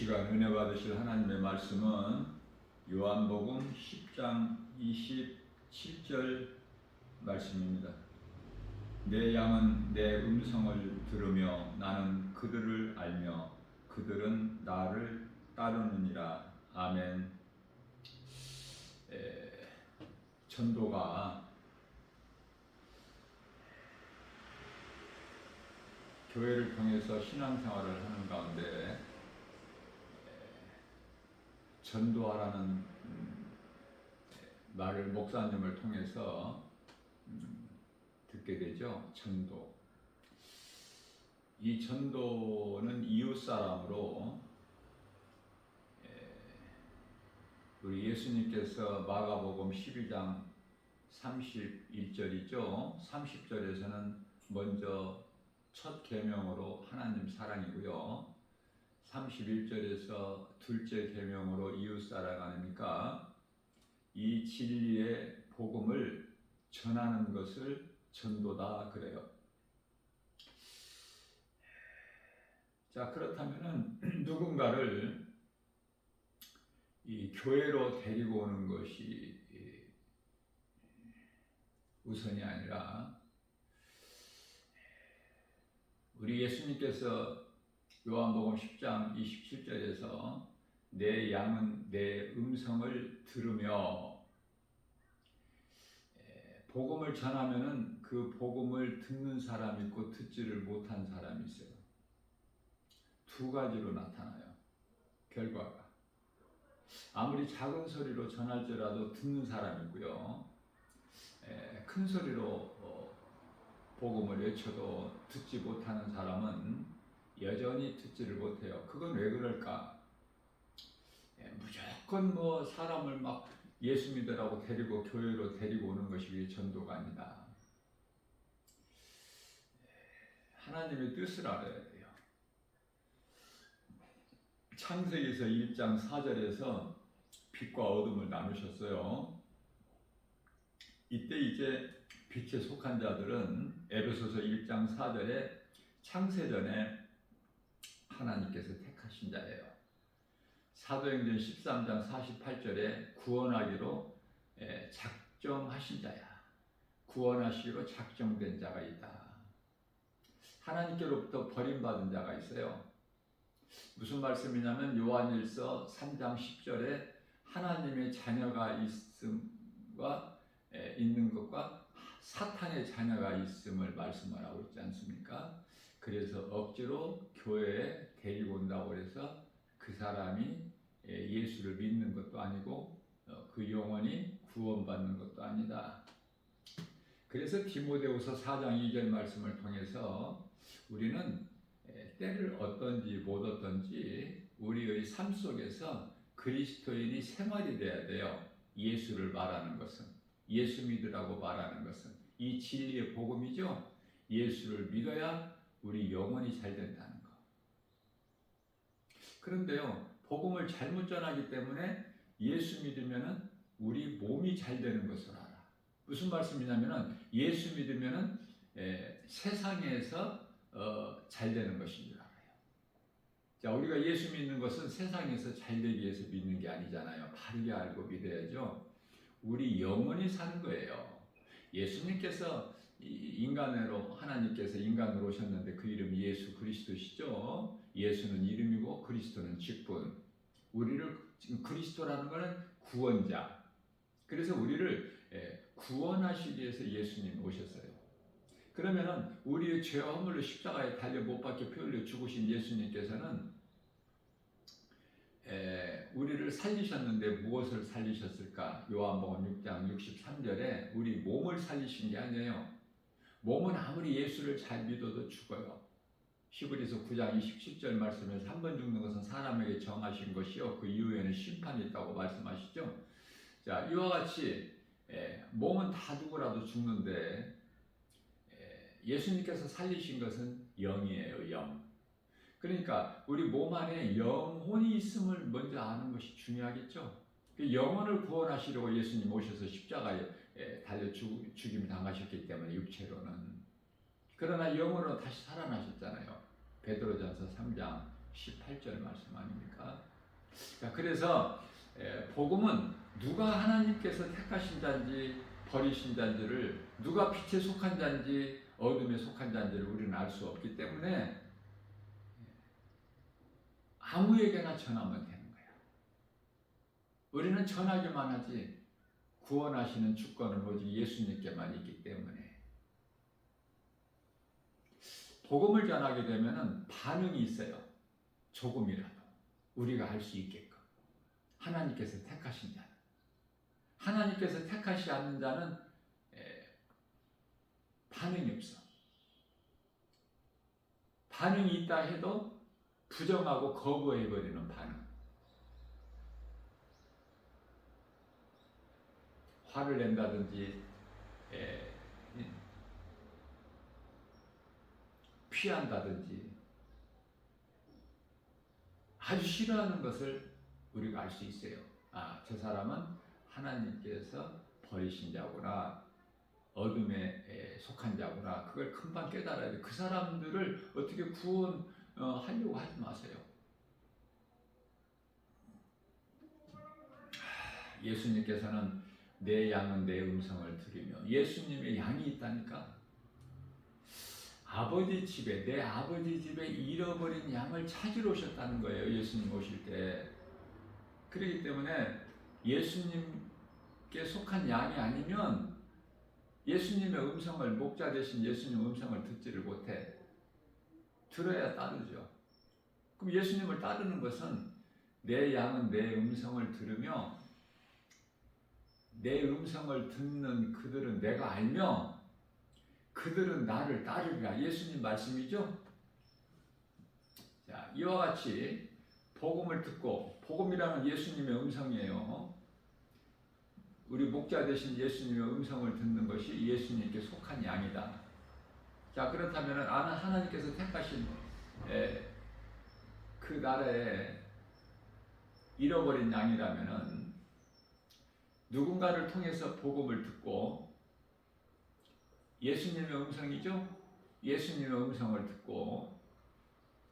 시간 은혜 받으실 하나님의 말씀은 요한복음 10장 27절 말씀입니다. 내 양은 내 음성을 들으며 나는 그들을 알며 그들은 나를 따르느니라. 아멘. 전도가 교회를 통해서 신앙생활을 하는 가운데 전도하라는 말을 목사님을 통해서 듣게 되죠. 전도. 이 전도는 이웃 사람으로 우리 예수님께서 마가복음 12장 31절이죠. 30절에서는 먼저 첫 계명으로 하나님 사랑이고요. 31절에서 둘째 계명으로 이웃 사랑 아닙니까? 이 진리의 복음을 전하는 것을 전도다 그래요. 자, 그렇다면은 누군가를 이 교회로 데리고 오는 것이 우선이 아니라 우리 예수님께서 요한복음 10장 27절에서 내 양은 내 음성을 들으며 복음을 전하면은 그 복음을 듣는 사람이 있고 듣지를 못한 사람이 있어요. 두 가지로 나타나요. 결과가. 아무리 작은 소리로 전할지라도 듣는 사람이고요. 큰 소리로 복음을 외쳐도 듣지 못하는 사람은 여전히 듣지를 못해요. 그건 왜 그럴까? 무조건 사람을 막 예수 믿으라고 데리고 교회로 데리고 오는 것이 전도가 아니다. 하나님의 뜻을 알아야 돼요. 창세기에서 1장 4절에서 빛과 어둠을 나누셨어요. 이때 이제 빛에 속한 자들은 에베소서 1장 4절에 창세전에 하나님께서 택하신 자예요. 사도행전 13장 48절에 구원하기로 작정하신 자야. 구원하시기로 작정된 자가 있다. 하나님께로부터 버림받은 자가 있어요. 무슨 말씀이냐면 요한일서 3장 10절에 하나님의 자녀가 있는 것과 사탄의 자녀가 있음을 말씀을 하고 있지 않습니까? 그래서 억지로 교회에 데리고 온다고 해서 그 사람이 예수를 믿는 것도 아니고 그 영혼이 구원받는 것도 아니다. 그래서 디모데후서 4장 2절 말씀을 통해서 우리는 때를 얻든지 못 얻든지 우리의 삶 속에서 그리스도인이 생활이 돼야 돼요. 예수를 말하는 것은, 예수 믿으라고 말하는 것은 이 진리의 복음이죠. 예수를 믿어야 우리 영혼이 잘 된다는 거. 그런데요, 복음을 잘못 전하기 때문에 예수 믿으면은 우리 몸이 잘 되는 것을 알아. 무슨 말씀이냐면은 예수 믿으면은 세상에서 잘 되는 것인 줄 알아요. 자, 우리가 예수 믿는 것은 세상에서 잘 되기 위해서 믿는 게 아니잖아요. 바르게 알고 믿어야죠. 우리 영혼이 사는 거예요. 예수님께서 인간으로 하나님께서 인간으로 오셨는데 그 이름이 예수 그리스도시죠. 예수는 이름이고 그리스도는 직분. 우리를 지금 그리스도라는 것은 구원자. 그래서 우리를 구원하시기 위해서 예수님 오셨어요. 그러면은 우리의 죄와 허물로 십자가에 달려 못 박혀 피 흘려 죽으신 예수님께서는 우리를 살리셨는데 무엇을 살리셨을까? 요한복음 6장 63절에 우리 몸을 살리신 게 아니에요. 몸은 아무리 예수를 잘 믿어도 죽어요. 히브리서 9장 27절 말씀에서 한 번 죽는 것은 사람에게 정하신 것이요 그 이후에는 심판이 있다고 말씀하시죠. 자, 이와 같이 몸은 다 누구라도 죽는데 예수님께서 살리신 것은 영이에요. 영. 그러니까 우리 몸 안에 영혼이 있음을 먼저 아는 것이 중요하겠죠. 그 영혼을 구원하시려고 예수님 오셔서 십자가에 달려 죽임 당하셨기 때문에 육체로는. 그러나 영으로 다시 살아나셨잖아요. 베드로전서 3장 18절 말씀 아닙니까? 자, 그래서 복음은 누가 하나님께서 택하신 자인지 버리신 자인지를, 누가 빛에 속한 자인지 어둠에 속한 자인지를 우리는 알 수 없기 때문에 아무에게나 전하면 되는 거야. 우리는 전하기만 하지 구원하시는 주권은 오직 예수님께만 있기 때문에 복음을 전하게 되면 반응이 있어요. 조금이라도 우리가 할 수 있게끔. 하나님께서 택하신 자는, 하나님께서 택하시 않는 자는 반응이 없어. 반응이 있다 해도 부정하고 거부해버리는 반응. 화를 낸다든지 피한다든지 아주 싫어하는 것을 우리가 알 수 있어요. 아, 저 사람은 하나님께서 버리신 자구나, 어둠에 속한 자구나. 그걸 금방 깨달아야 돼. 그 사람들을 어떻게 구원하려고 하지 마세요. 예수님께서는 내 양은 내 음성을 들으며, 예수님의 양이 있다니까. 아버지 집에, 내 아버지 집에 잃어버린 양을 찾으러 오셨다는 거예요. 예수님 오실 때. 그렇기 때문에 예수님께 속한 양이 아니면 예수님의 음성을, 목자 되신 예수님 음성을 듣지를 못해. 들어야 따르죠. 그럼 예수님을 따르는 것은 내 양은 내 음성을 들으며, 내 음성을 듣는 그들은 내가 알며 그들은 나를 따르리라. 예수님 말씀이죠. 자, 이와 같이 복음을 듣고, 복음이라는 예수님의 음성이에요. 우리 목자 되신 예수님의 음성을 듣는 것이 예수님께 속한 양이다. 자, 그렇다면 하나님께서 택하신 그 나라에 잃어버린 양이라면은 누군가를 통해서 복음을 듣고, 예수님의 음성이죠? 예수님의 음성을 듣고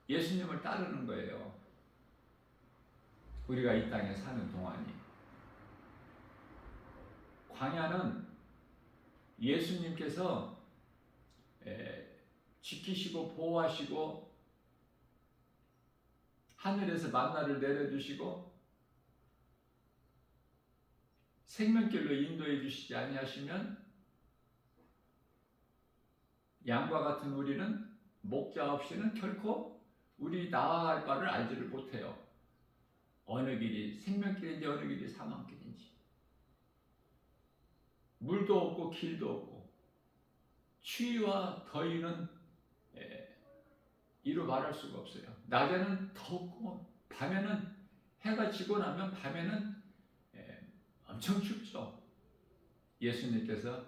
예수님을 따르는 거예요. 우리가 이 땅에 사는 동안이. 광야는 예수님께서 지키시고 보호하시고 하늘에서 만나를 내려주시고 생명길로 인도해 주시지 아니하시면 양과 같은 우리는 목자 없이는 결코 우리 나아갈 바를 알지를 못해요. 어느 길이 생명길인지 어느 길이 사망길인지. 물도 없고 길도 없고 추위와 더위는 이루 말할 수가 없어요. 낮에는 덥고 밤에는 해가 지고 나면 밤에는 엄청 춥죠. 예수님께서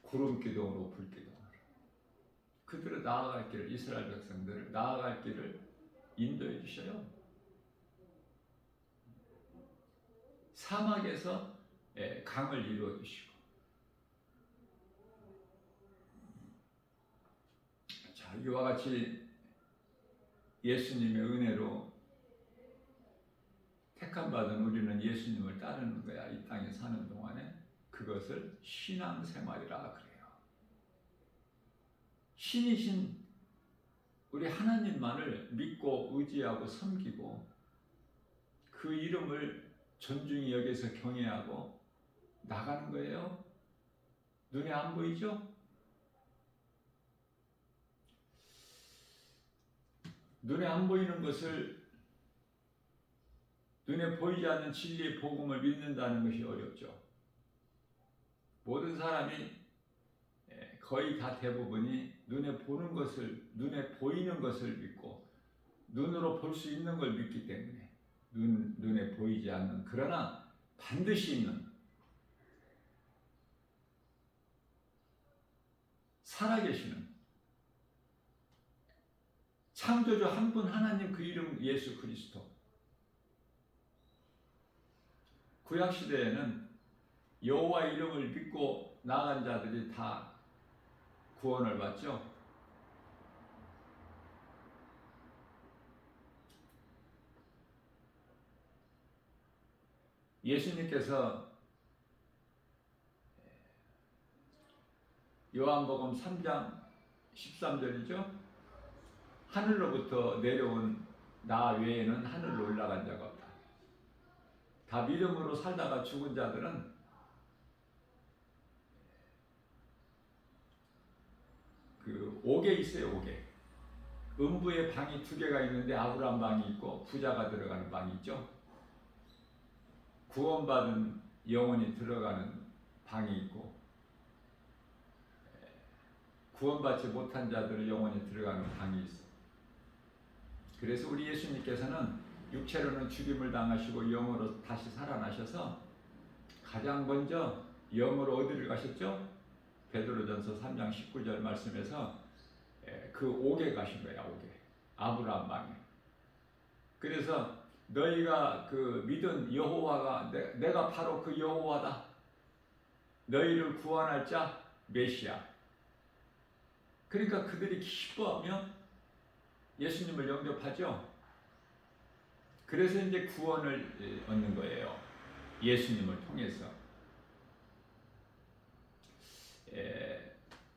구름 기둥으로 불 기둥으로 그들을 나아갈 길을, 이스라엘 백성들을 나아갈 길을 인도해 주셔요. 사막에서 강을 이루어 주시고. 자, 이와 같이 예수님의 은혜로 택함 받은 우리는 예수님을 따르는 거야. 이 땅에 사는 동안에. 그것을 신앙생활이라 그래요. 신이신 우리 하나님만을 믿고 의지하고 섬기고 그 이름을 존중히 여기서 경외하고 나가는 거예요. 눈에 안 보이죠? 눈에 안 보이는 것을, 눈에 보이지 않는 진리의 복음을 믿는다는 것이 어렵죠. 모든 사람이 거의 다 대부분이 눈에 보는 것을, 눈에 보이는 것을 믿고 눈으로 볼 수 있는 걸 믿기 때문에 눈에 보이지 않는, 그러나 반드시 있는 살아계시는 창조주 한 분 하나님, 그 이름 예수 그리스도. 구약시대에는 여호와 이름을 믿고 나간 자들이 다 구원을 받죠. 예수님께서 요한복음 3장 13절이죠. 하늘로부터 내려온 나 외에는 하늘로 올라간 자가 없다. 다 믿음으로 살다가 죽은 자들은 그 옥에 있어요. 옥에. 음부에 방이 2개가 있는데 아브라함 방이 있고 부자가 들어가는 방이 있죠. 구원받은 영혼이 들어가는 방이 있고 구원받지 못한 자들의 영혼이 들어가는 방이 있어. 그래서 우리 예수님께서는 육체로는 죽임을 당하시고 영으로 다시 살아나셔서 가장 먼저 영으로 어디를 가셨죠? 베드로전서 3장 19절 말씀에서 그 옥에 가신 거야. 옥에. 아브라함 방에. 그래서 너희가 그 믿은 여호와가 내가 바로 그 여호와다. 너희를 구원할 자 메시아. 그러니까 그들이 기뻐하며 예수님을 영접하죠. 그래서 이제 구원을 얻는 거예요. 예수님을 통해서.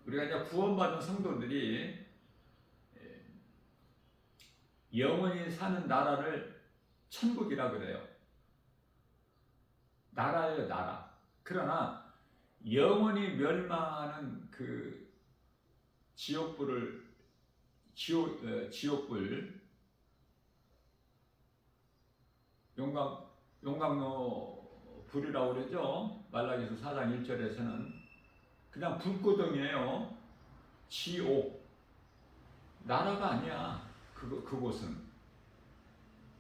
우리가 이제 구원받은 성도들이 영원히 사는 나라를 천국이라 그래요. 나라예요, 나라. 그러나 영원히 멸망하는 그 지옥불 용광로 불이라고 그러죠. 말라기서 4장 1절에서는 그냥 불구덩이에요. 지옥. 나라가 아니야. 그곳은.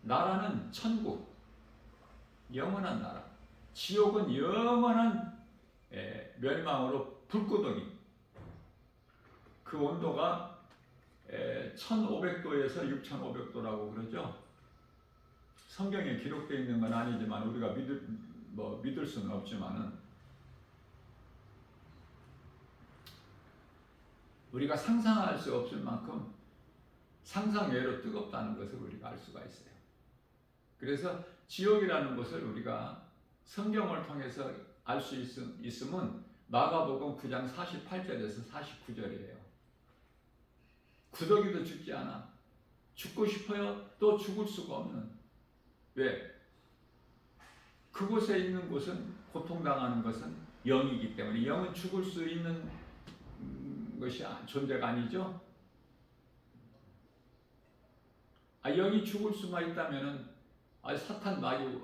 나라는 천국. 영원한 나라. 지옥은 영원한 멸망으로 불구덩이. 그 온도가 1500도에서 6500도라고 그러죠. 성경에 기록되어 있는 건 아니지만 우리가 믿을 수는 없지만은 우리가 상상할 수 없을 만큼 상상 외로 뜨겁다는 것을 우리가 알 수가 있어요. 그래서 지옥이라는 것을 우리가 성경을 통해서 알 수 있으면 마가복음 9장 48절에서 49절이에요. 구더기도 죽지 않아. 죽고 싶어요? 또 죽을 수가 없는. 왜? 그곳에 있는 곳은 고통당하는 것은 영이기 때문에 영은 죽을 수 있는 것이 존재가 아니죠. 영이 죽을 수만 있다면은 사탄 마귀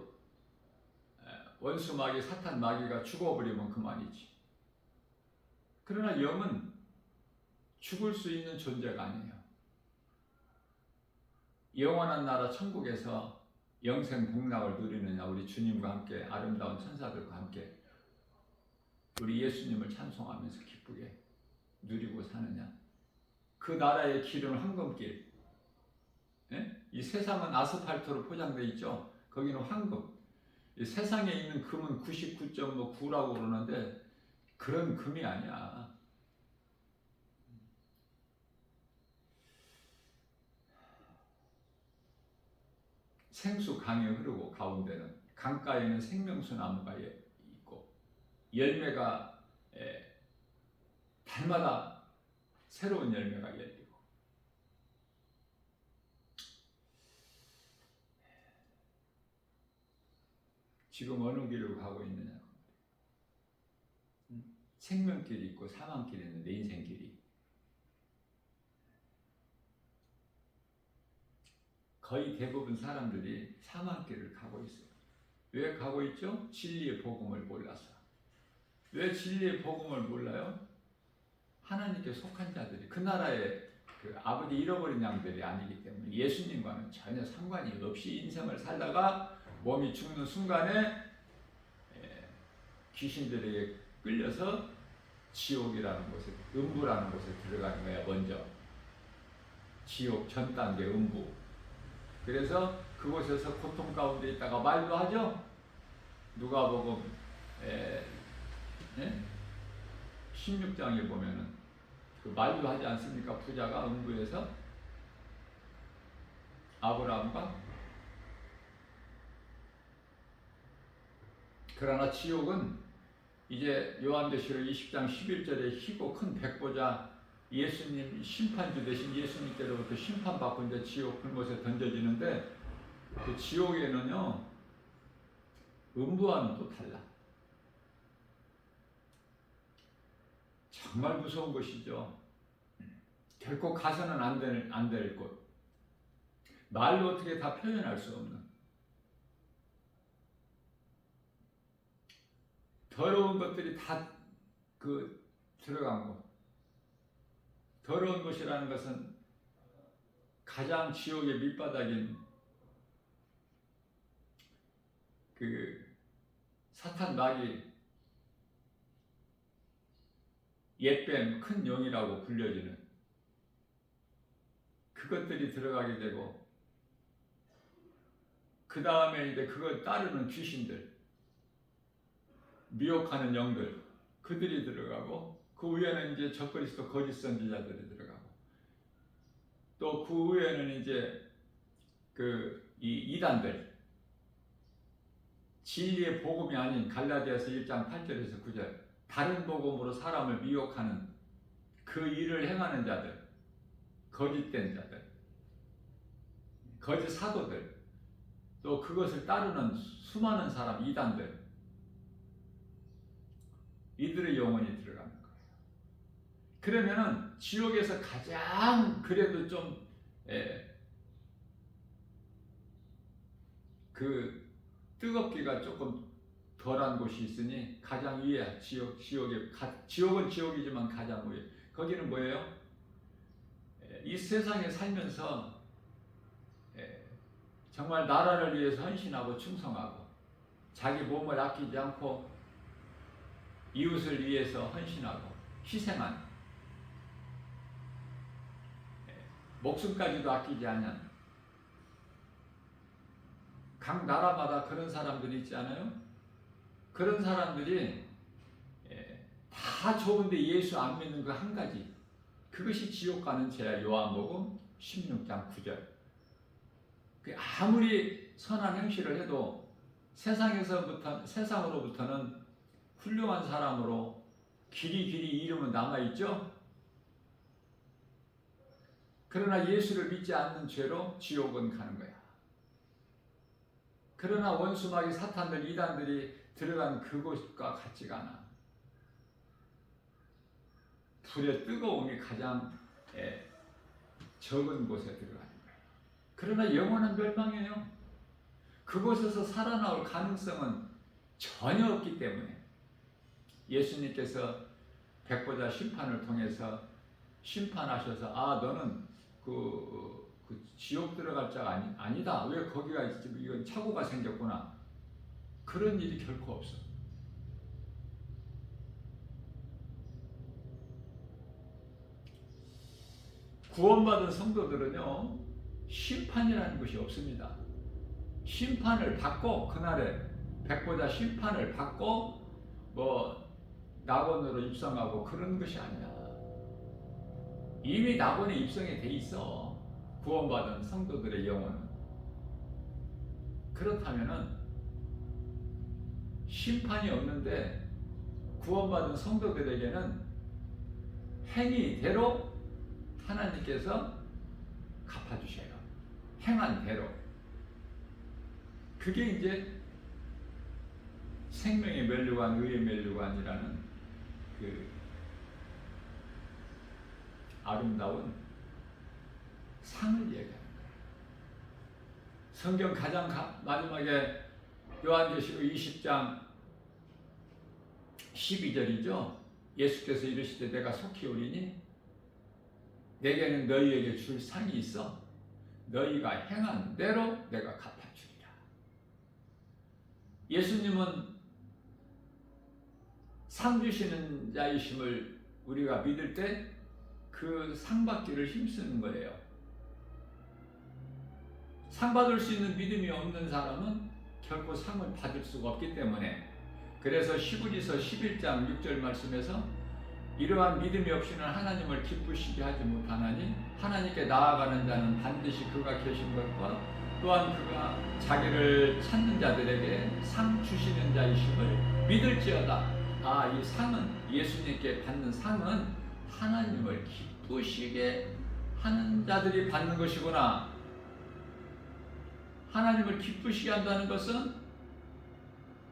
원수 마귀 사탄 마귀가 죽어버리면 그만이지. 그러나 영은 죽을 수 있는 존재가 아니에요. 영원한 나라 천국에서 영생 복락을 누리느냐, 우리 주님과 함께 아름다운 천사들과 함께 우리 예수님을 찬송하면서 기쁘게 누리고 사느냐. 그 나라의 길은 황금길. 이 세상은 아스팔트로 포장되어 있죠. 거기는 황금. 이 세상에 있는 금은 99.9라고 그러는데 그런 금이 아니야. 생수 강이 흐르고 가운데는 강가에는 생명수 나무가 있고 열매가 달마다 새로운 열매가 열리고 지금 어느 길로 가고 있느냐. 생명길이 있고 사망길이 있는데 인생길이 거의 대부분 사람들이 사망길을 가고 있어요. 왜 가고 있죠? 진리의 복음을 몰라서. 왜 진리의 복음을 몰라요? 하나님께 속한 자들이 그 나라의 그 아버지 잃어버린 양들이 아니기 때문에 예수님과는 전혀 상관이 없이 인생을 살다가 몸이 죽는 순간에 귀신들에게 끌려서 지옥이라는 곳에, 음부라는 곳에 들어가는 거야. 먼저 지옥 전 단계 음부. 그래서 그곳에서 고통 가운데 있다가 말도 하죠. 누가복음 16장에 보면은 그 말도 하지 않습니까? 부자가 음부에서 아브라함과 그러나 지옥은 이제 요한계시록 20장 11절에 희고 큰 백보자 예수님 심판주 대신 예수님께로부터 심판받고 이제 지옥 불못에 던져지는데 그 지옥에는요 음부와는 또 달라. 정말 무서운 곳이죠. 결코 가서는 안 될 곳. 말로 어떻게 다 표현할 수 없는 더러운 것들이 다 들어간 곳. 더러운 곳이라는 것은 가장 지옥의 밑바닥인 사탄 마귀 옛뱀 큰 용이라고 불려지는 그것들이 들어가게 되고 그 다음에 이제 그걸 따르는 귀신들 미혹하는 영들 그들이 들어가고 그 위에는 이제 적그리스도 거짓 선지자들이 들어가고 또 그 위에는 이제 이 이단들 진리의 복음이 아닌 갈라디아서 1장 8절에서 9절 다른 복음으로 사람을 미혹하는 그 일을 행하는 자들 거짓된 자들 거짓 사도들 또 그것을 따르는 수많은 사람 이단들 이들의 영혼이 들어가는 거예요. 그러면은 지옥에서 가장 그래도 좀 뜨겁기가 조금 덜한 곳이 있으니 가장 위에 지옥은 지옥이지만 가장 위에 거기는 뭐예요? 이 세상에 살면서 정말 나라를 위해서 헌신하고 충성하고 자기 몸을 아끼지 않고 이웃을 위해서 헌신하고 희생한 목숨까지도 아끼지 않는 각 나라마다 그런 사람들이 있지 않아요? 그런 사람들이 다 좋은데 예수 안 믿는 그 한 가지 그것이 지옥 가는 죄야. 요한복음 16장 9절 아무리 선한 행실을 해도 세상으로부터는 훌륭한 사람으로 길이 이름은 남아있죠? 그러나 예수를 믿지 않는 죄로 지옥은 가는 거야. 그러나 원수마귀 사탄들 이단들이 들어간 그곳과 같지가 않아. 불의 뜨거움이 가장 적은 곳에 들어가는 거예요. 그러나 영원한 멸망이에요. 그곳에서 살아나올 가능성은 전혀 없기 때문에 예수님께서 백보자 심판을 통해서 심판하셔서 너는 그 지옥 들어갈 자가 아니다. 왜 거기가 이건 착오가 생겼구나. 그런 일이 결코 없어. 구원받은 성도들은요 심판이라는 것이 없습니다. 심판을 받고 그날에 백보자 심판을 받고 낙원으로 입성하고 그런 것이 아니야. 이미 낙원에 입성이 돼 있어. 구원받은 성도들의 영혼은. 그렇다면은 심판이 없는데 구원받은 성도들에게는 행위대로 하나님께서 갚아주셔요. 행한 대로. 그게 이제 생명의 면류관, 의의 면류관이라는 그 아름다운 상을 얘기하는 거예요. 성경 가장 마지막에 요한계시록 20장 12절이죠. 예수께서 이르시되 내가 속히 오리니 내게는 너희에게 줄 상이 있어. 너희가 행한 대로 내가 갚아주리라. 예수님은 상 주시는 자이심을 우리가 믿을 때 그 상 받기를 힘쓰는 거예요. 상 받을 수 있는 믿음이 없는 사람은 결코 상을 받을 수가 없기 때문에 그래서 시브리서 11장 6절 말씀에서 이러한 믿음이 없이는 하나님을 기쁘시게 하지 못하나니 하나님께 나아가는 자는 반드시 그가 계신 것과 또한 그가 자기를 찾는 자들에게 상 주시는 자이심을 믿을지어다. 이 상은, 예수님께 받는 상은 하나님을 기쁘시게 하는 자들이 받는 것이구나. 하나님을 기쁘시게 한다는 것은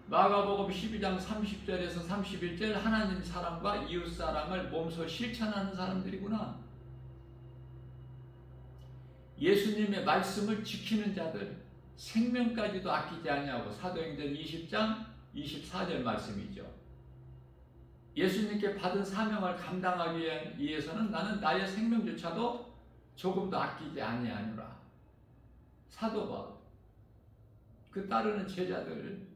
마가복음 12장 30절에서 31절 하나님 사랑과 이웃 사랑을 몸소 실천하는 사람들이구나. 예수님의 말씀을 지키는 자들, 생명까지도 아끼지 아니하고, 사도행전 20장 24절 말씀이죠. 예수님께 받은 사명을 감당하기 위해서는 나는 나의 생명조차도 조금도 아끼지 아니하노라. 사도 바울, 그 따르는 제자들,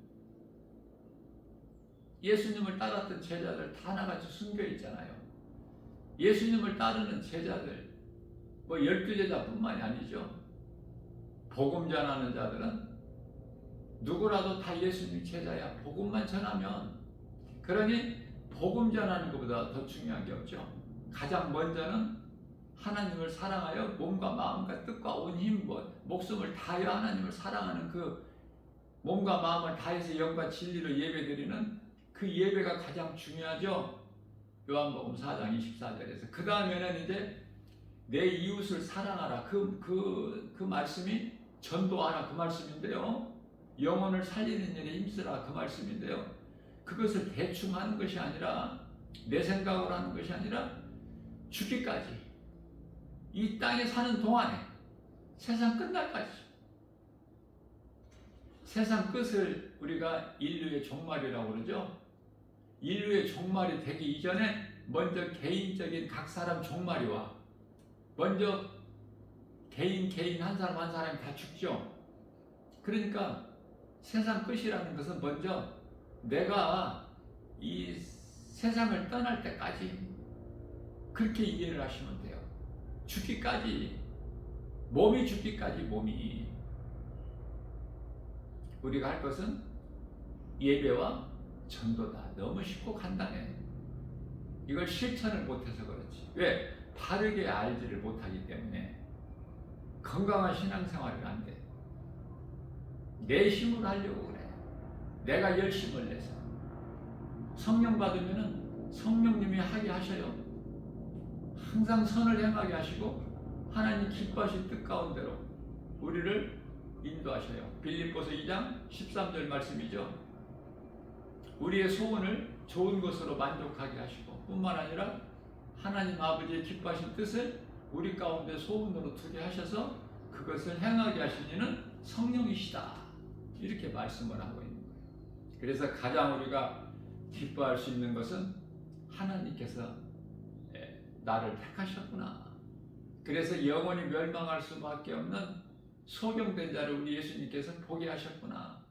예수님을 따랐던 제자들 다 하나같이 숨겨 있잖아요. 예수님을 따르는 제자들, 12제자뿐만이 아니죠. 복음 전하는 자들은 누구라도 다 예수님 제자야. 복음만 전하면. 그러니 복음 전하는 것보다 더 중요한 게 없죠. 가장 먼저는 하나님을 사랑하여 몸과 마음과 뜻과 온 힘, 목숨을 다하여 하나님을 사랑하는 그 몸과 마음을 다해서 영과 진리로 예배드리는 그 예배가 가장 중요하죠. 요한복음 4장 24절에서. 그 다음에는 이제 내 이웃을 사랑하라. 그 말씀이 전도하라. 그 말씀인데요. 영혼을 살리는 일에 힘쓰라. 그 말씀인데요. 그것을 대충 하는 것이 아니라, 내 생각으로 하는 것이 아니라 죽기까지, 이 땅에 사는 동안에, 세상 끝날까지, 세상 끝을 우리가 인류의 종말이라고 그러죠. 인류의 종말이 되기 이전에 먼저 개인적인 각 사람 종말이 와. 먼저 개인 한 사람 한 사람이 다 죽죠. 그러니까 세상 끝이라는 것은 먼저 내가 이 세상을 떠날 때까지 그렇게 이해를 하시면 돼요. 죽기까지, 몸이 죽기까지, 몸이. 우리가 할 것은 예배와 전도다. 너무 쉽고 간단해. 이걸 실천을 못해서 그렇지. 왜? 바르게 알지를 못하기 때문에. 건강한 신앙생활은 안 돼. 내 힘으로 하려고 그래. 내가 열심을 내서. 성령 받으면은 성령님이 하게 하셔요. 항상 선을 행하게 하시고 하나님 기뻐하신 뜻 가운데로 우리를 인도하셔요. 빌립보서 2장 13절 말씀이죠. 우리의 소원을 좋은 것으로 만족하게 하시고, 뿐만 아니라 하나님 아버지의 기뻐하신 뜻을 우리 가운데 소원으로 두게 하셔서 그것을 행하게 하신 이는 성령이시다. 이렇게 말씀을 하고 있는 거예요. 그래서 가장 우리가 기뻐할 수 있는 것은 하나님께서 나를 택하셨구나. 그래서 영원히 멸망할 수밖에 없는 소경된 자를 우리 예수님께서 보게 하셨구나.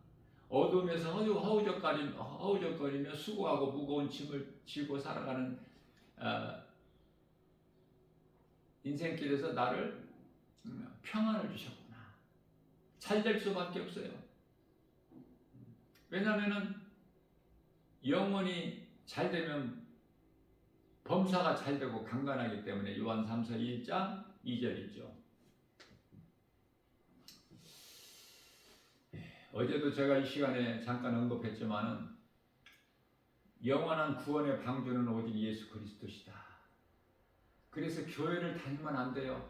어둠에서 허우적거리며 수고하고 무거운 짐을 지고 살아가는 인생길에서 나를 평안을 주셨구나. 잘 될 수밖에 없어요. 왜냐하면 영혼이 잘 되면 범사가 잘 되고 강건하기 때문에. 요한 3서 1장 2절이죠. 어제도 제가 이 시간에 잠깐 언급했지만은 영원한 구원의 방주는 오직 예수 그리스도시다. 그래서 교회를 다니면 안 돼요.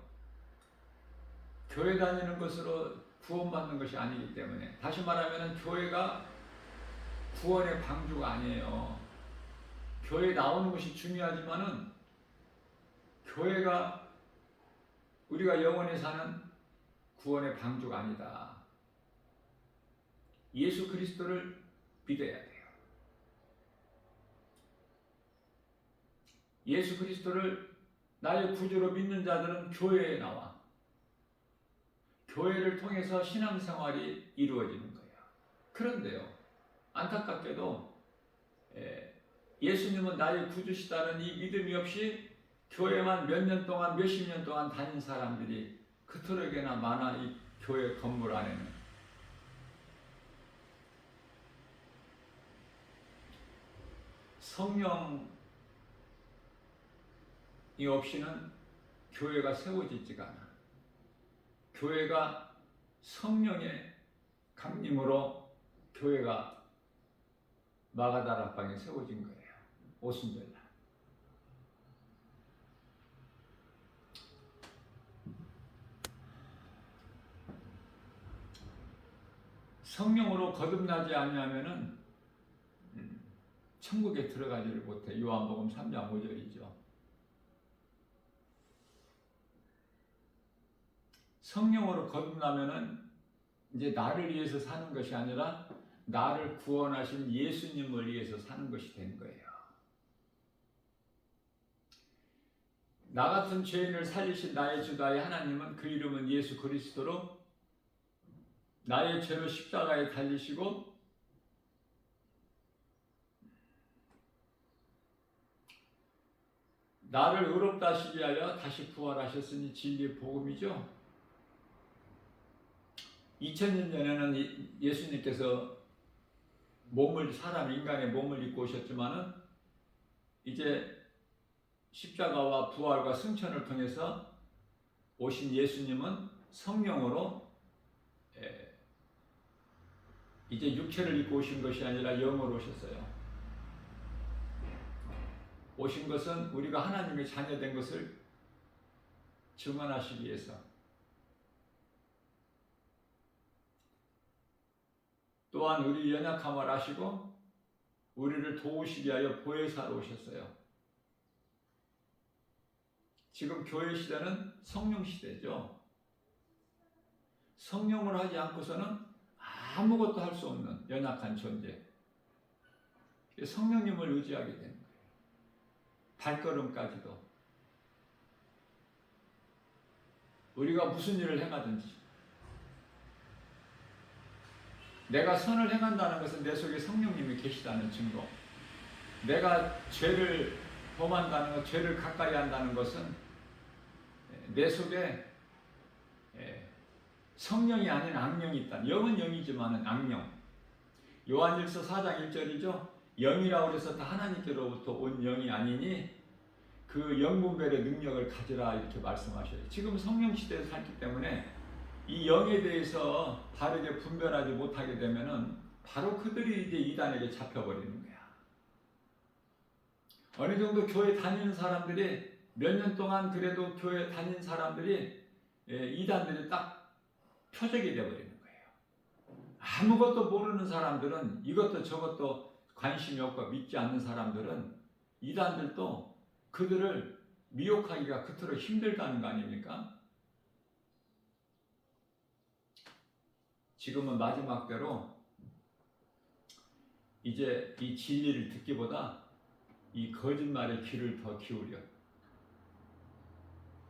교회 다니는 것으로 구원받는 것이 아니기 때문에. 다시 말하면 교회가 구원의 방주가 아니에요. 교회 나오는 것이 중요하지만은 교회가 우리가 영원히 사는 구원의 방주가 아니다. 예수 그리스도를 믿어야 돼요. 예수 그리스도를 나의 구주로 믿는 자들은 교회에 나와. 교회를 통해서 신앙생활이 이루어지는 거예요. 그런데요, 안타깝게도 예수님은 나의 구주시다는 이 믿음이 없이 교회만 몇 년 동안, 몇십 년 동안 다닌 사람들이 그토록이나 많아. 이 교회 건물 안에는. 성령이 없이는 교회가 세워지지가 않아. 교회가 성령의 강림으로 교회가 마가다락방에 세워진 거예요. 오순절날. 성령으로 거듭나지 아니하면은 천국에 들어가지를 못해. 요한복음 3장 5절이죠. 성령으로 거듭나면은 이제 나를 위해서 사는 것이 아니라 나를 구원하신 예수님을 위해서 사는 것이 된 거예요. 나 같은 죄인을 살리신 나의 주 나의 하나님은 그 이름은 예수 그리스도로 나의 죄로 십자가에 달리시고 나를 의롭다 하시기 위하여 다시 부활하셨으니 진리의 복음이죠. 2000년 전에는 예수님께서 인간의 몸을 입고 오셨지만은 이제 십자가와 부활과 승천을 통해서 오신 예수님은 성령으로 이제 육체를 입고 오신 것이 아니라 영으로 오셨어요. 오신 것은 우리가 하나님의 자녀된 것을 증언하시기 위해서, 또한 우리 연약함을 아시고 우리를 도우시기 위하여 보혜사로 오셨어요. 지금 교회 시대는 성령 시대죠. 성령을 하지 않고서는 아무것도 할 수 없는 연약한 존재. 성령님을 의지하게 되는 거예요. 발걸음까지도. 우리가 무슨 일을 행하든지 내가 선을 행한다는 것은 내 속에 성령님이 계시다는 증거. 내가 죄를 범한다는 것, 죄를 가까이 한다는 것은 내 속에 성령이 아닌 악령이 있다. 영은 영이지만 악령. 요한일서 4장 1절이죠. 영이라고 해서 다 하나님께로부터 온 영이 아니니 그 영분별의 능력을 가지라 이렇게 말씀하셔요. 지금 성령 시대에 살기 때문에 이 영에 대해서 바르게 분별하지 못하게 되면은 바로 그들이 이제 이단에게 잡혀버리는 거야. 어느 정도 교회 다니는 사람들이 몇 년 동안 그래도 교회 다닌 사람들이 이단들이 딱 표적이 되어버리는 거예요. 아무것도 모르는 사람들은 이것도 저것도 관심이 없고 믿지 않는 사람들은 이단들도 그들을 미혹하기가 그토록 힘들다는 거 아닙니까? 지금은 마지막 때로 이제 이 진리를 듣기보다 이 거짓말의 귀를 더 기울여.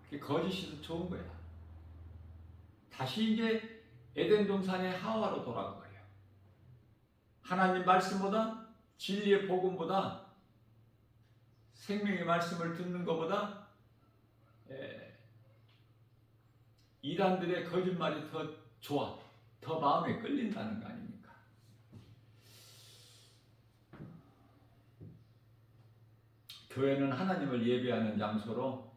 그게 거짓이 더 좋은 거야. 다시 이제 에덴 동산의 하와로 돌아간 거예요. 하나님 말씀보다, 진리의 복음보다, 생명의 말씀을 듣는 것보다 이단들의 거짓말이 더 좋아, 더 마음에 끌린다는 거 아닙니까? 교회는 하나님을 예배하는 장소로,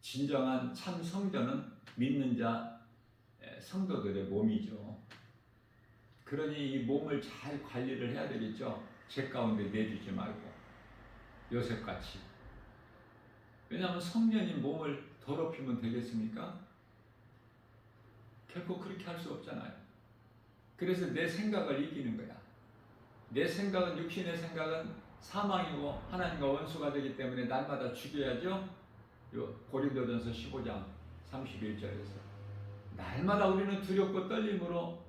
진정한 참 성전은 믿는 자 성도들의 몸이죠. 그러니 이 몸을 잘 관리를 해야 되겠죠. 죄 가운데 내주지 말고 요셉같이. 왜냐하면 성령이 몸을 더럽히면 되겠습니까? 결코 그렇게 할 수 없잖아요. 그래서 내 생각을 이기는 거야. 내 생각은, 육신의 생각은 사망이고 하나님과 원수가 되기 때문에 날마다 죽여야죠. 고린도전서 15장 31절에서 날마다 우리는 두렵고 떨림으로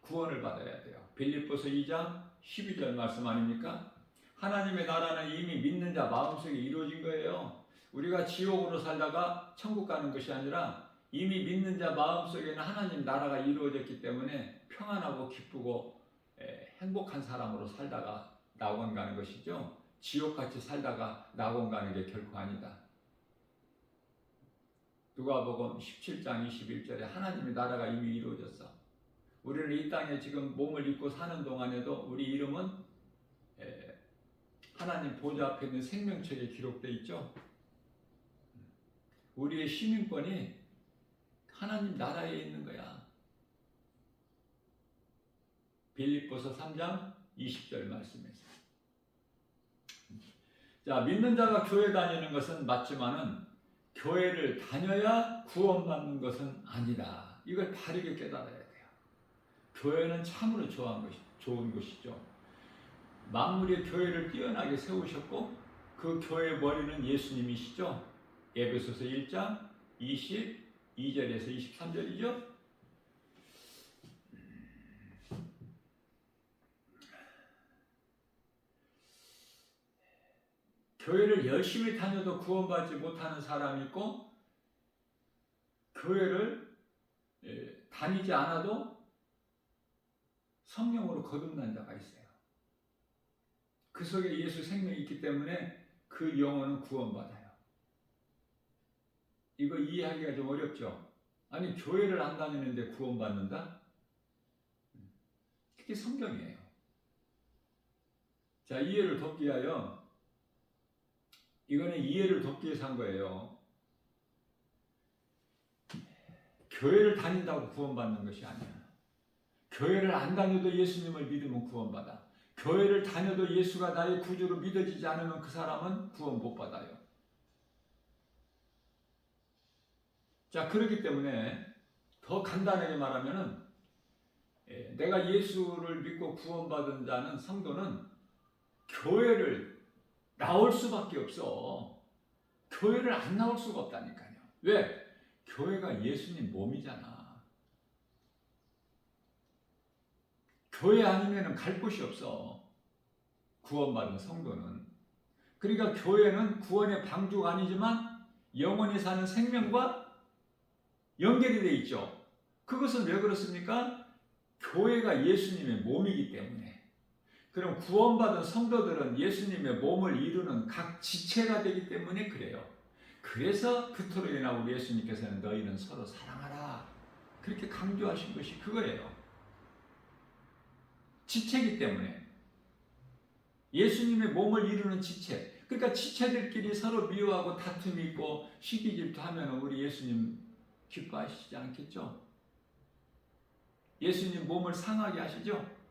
구원을 받아야 돼요. 빌립보서 2장 12절 말씀 아닙니까? 하나님의 나라는 이미 믿는 자 마음속에 이루어진 거예요. 우리가 지옥으로 살다가 천국 가는 것이 아니라 이미 믿는 자 마음속에는 하나님 나라가 이루어졌기 때문에 평안하고 기쁘고 행복한 사람으로 살다가 낙원 가는 것이죠. 지옥같이 살다가 낙원 가는 게 결코 아니다. 누가복음 17장 21절에 하나님의 나라가 이미 이루어졌어. 우리는 이 땅에 지금 몸을 입고 사는 동안에도 우리 이름은 하나님 보좌 앞에 있는 생명책에 기록되어 있죠. 우리의 시민권이 하나님 나라에 있는 거야. 빌립보서 3장 20절 말씀에서. 자, 믿는 자가 교회 다니는 것은 맞지만은 교회를 다녀야 구원받는 것은 아니다. 이걸 바르게 깨달아야 돼요. 교회는 참으로 좋은 곳이죠. 만물의 교회를 뛰어나게 세우셨고 그 교회의 머리는 예수님이시죠. 에베소서 1장 22절에서 23절이죠. 교회를 열심히 다녀도 구원받지 못하는 사람이 있고 교회를 다니지 않아도 성령으로 거듭난 자가 있어요. 그 속에 예수 생명이 있기 때문에 그 영혼은 구원받아요. 이거 이해하기가 좀 어렵죠? 아니, 교회를 안 다니는데 구원받는다? 그게 성경이에요. 자, 이해를 돕기 위하여 이거는 이해를 돕기 위해서 한 거예요. 교회를 다닌다고 구원받는 것이 아니야. 교회를 안 다녀도 예수님을 믿으면 구원받아. 교회를 다녀도 예수가 나의 구주로 믿어지지 않으면 그 사람은 구원 못 받아요. 자, 그렇기 때문에 더 간단하게 말하면은 내가 예수를 믿고 구원받은 자는 성도는 교회를 나올 수밖에 없어. 교회를 안 나올 수가 없다니까요. 왜? 교회가 예수님 몸이잖아. 교회 아니면 갈 곳이 없어. 구원받은 성도는. 그러니까 교회는 구원의 방주가 아니지만 영원히 사는 생명과 연결이 되어 있죠. 그것은 왜 그렇습니까? 교회가 예수님의 몸이기 때문에. 그럼 구원받은 성도들은 예수님의 몸을 이루는 각 지체가 되기 때문에 그래요. 그래서 그토록이나 우리 예수님께서는 너희는 서로 사랑하라. 그렇게 강조하신 것이 그거예요. 지체이기 때문에. 예수님의 몸을 이루는 지체. 그러니까 지체들끼리 서로 미워하고 다툼이 있고 시기 질투하면 우리 예수님 기뻐하시지 않겠죠? 예수님 몸을 상하게 하시죠?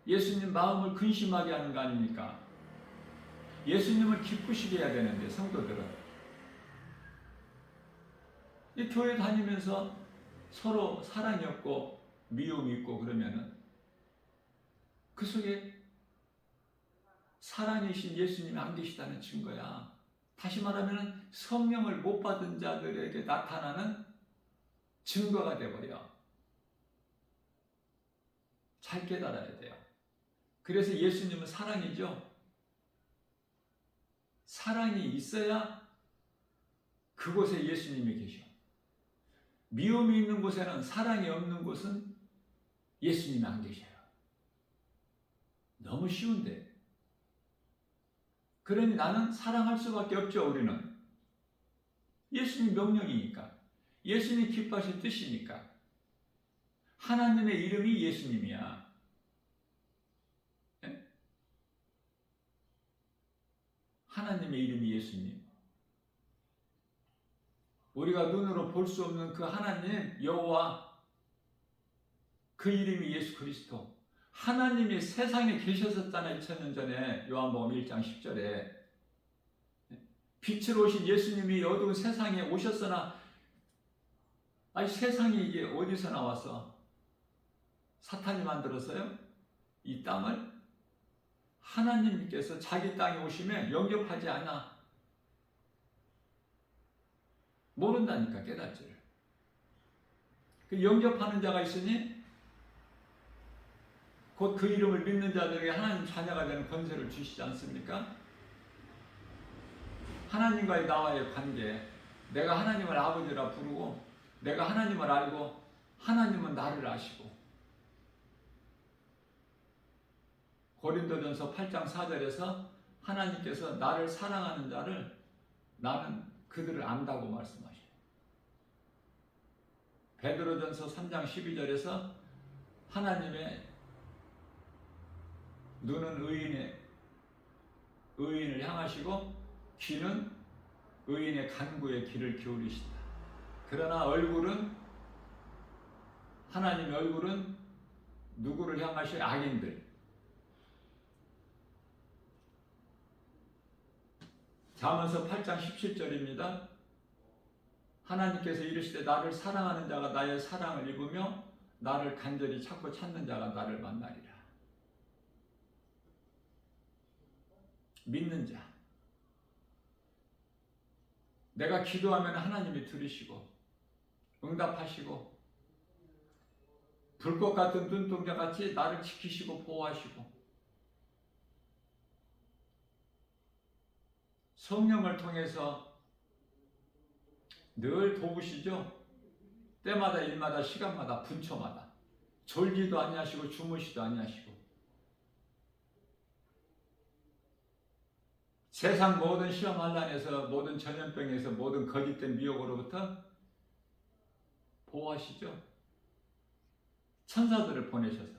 예수님 마음을 근심하게 하는 거 아닙니까? 예수님을 기쁘시게 해야 되는데 성도들은 이 교회 다니면서 서로 사랑이 없고 미움이 있고 그러면은 그 속에 사랑이신 예수님이 안 계시다는 증거야. 다시 말하면 성령을 못 받은 자들에게 나타나는 증거가 되어버려. 잘 깨달아야 돼요. 그래서 예수님은 사랑이죠. 사랑이 있어야 그곳에 예수님이 계셔. 미움이 있는 곳에는, 사랑이 없는 곳은 예수님이 안 계셔요. 너무 쉬운데. 그러니 나는 사랑할 수밖에 없죠. 우리는 예수님 명령이니까, 예수님 기뻐하실 뜻이니까. 하나님의 이름이 예수님이야. 네? 하나님의 이름이 예수님. 우리가 눈으로 볼 수 없는 그 하나님 여호와, 그 이름이 예수 그리스도. 하나님이 세상에 계셨었잖아요. 2000년 전에 요한복음 1장 10절에 빛으로 오신 예수님이 어두운 세상에 오셨으나, 아니 세상이 이게 어디서 나왔어? 사탄이 만들었어요? 이 땅을? 하나님께서 자기 땅에 오시면 영접하지 않아. 모른다니까, 깨닫지를. 그 영접하는 자가 있으니 곧 그 이름을 믿는 자들에게 하나님 자녀가 되는 권세를 주시지 않습니까? 하나님과의 나와의 관계, 내가 하나님을 아버지라 부르고 내가 하나님을 알고 하나님은 나를 아시고. 고린도전서 8장 4절에서 하나님께서 나를 사랑하는 자를 나는 그들을 안다고 말씀하셔요. 베드로전서 3장 12절에서 하나님의 눈은 의인을 향하시고 귀는 의인의 간구에 귀를 기울이시다. 그러나 얼굴은 하나님의 얼굴은 누구를 향하셔? 악인들. 잠언서 8장 17절입니다. 하나님께서 이르시되 나를 사랑하는 자가 나의 사랑을 입으며 나를 간절히 찾고 찾는 자가 나를 만나리라. 믿는 자. 내가 기도하면 하나님이 들으시고 응답하시고 불꽃 같은 눈동자 같이 나를 지키시고 보호하시고 성령을 통해서 늘 도우시죠. 때마다 일마다 시간마다 분초마다 졸지도 아니하시고 주무시도 아니하시고 세상 모든 시험 환난에서 모든 전염병에서 모든 거짓된 미혹으로부터 보호하시죠. 천사들을 보내셔서.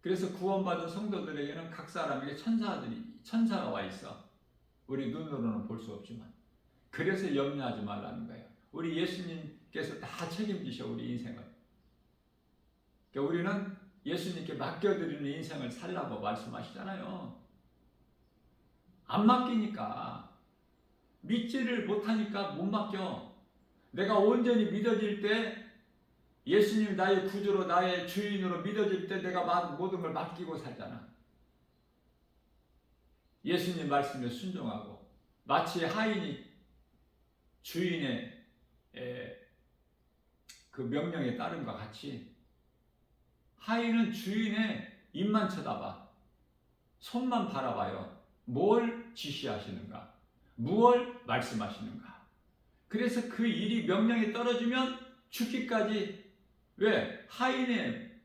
그래서 구원받은 성도들에게는 각 사람에게 천사가 와 있어. 우리 눈으로는 볼 수 없지만. 그래서 염려하지 말라는 거예요. 우리 예수님께서 다 책임지셔, 우리 인생을. 그러니까 우리는 예수님께 맡겨드리는 인생을 살라고 말씀하시잖아요. 안 맡기니까. 믿지를 못하니까 못 맡겨. 내가 온전히 믿어질 때, 예수님 나의 구주로 나의 주인으로 믿어질 때 내가 모든 걸 맡기고 살잖아. 예수님 말씀에 순종하고 마치 하인이 주인의 그 명령에 따름과 같이 하인은 주인의 입만 쳐다봐. 손만 바라봐요. 뭘 지시하시는가? 무엇을 말씀하시는가? 그래서 그 일이 명령에 떨어지면 죽기까지. 왜? 하인의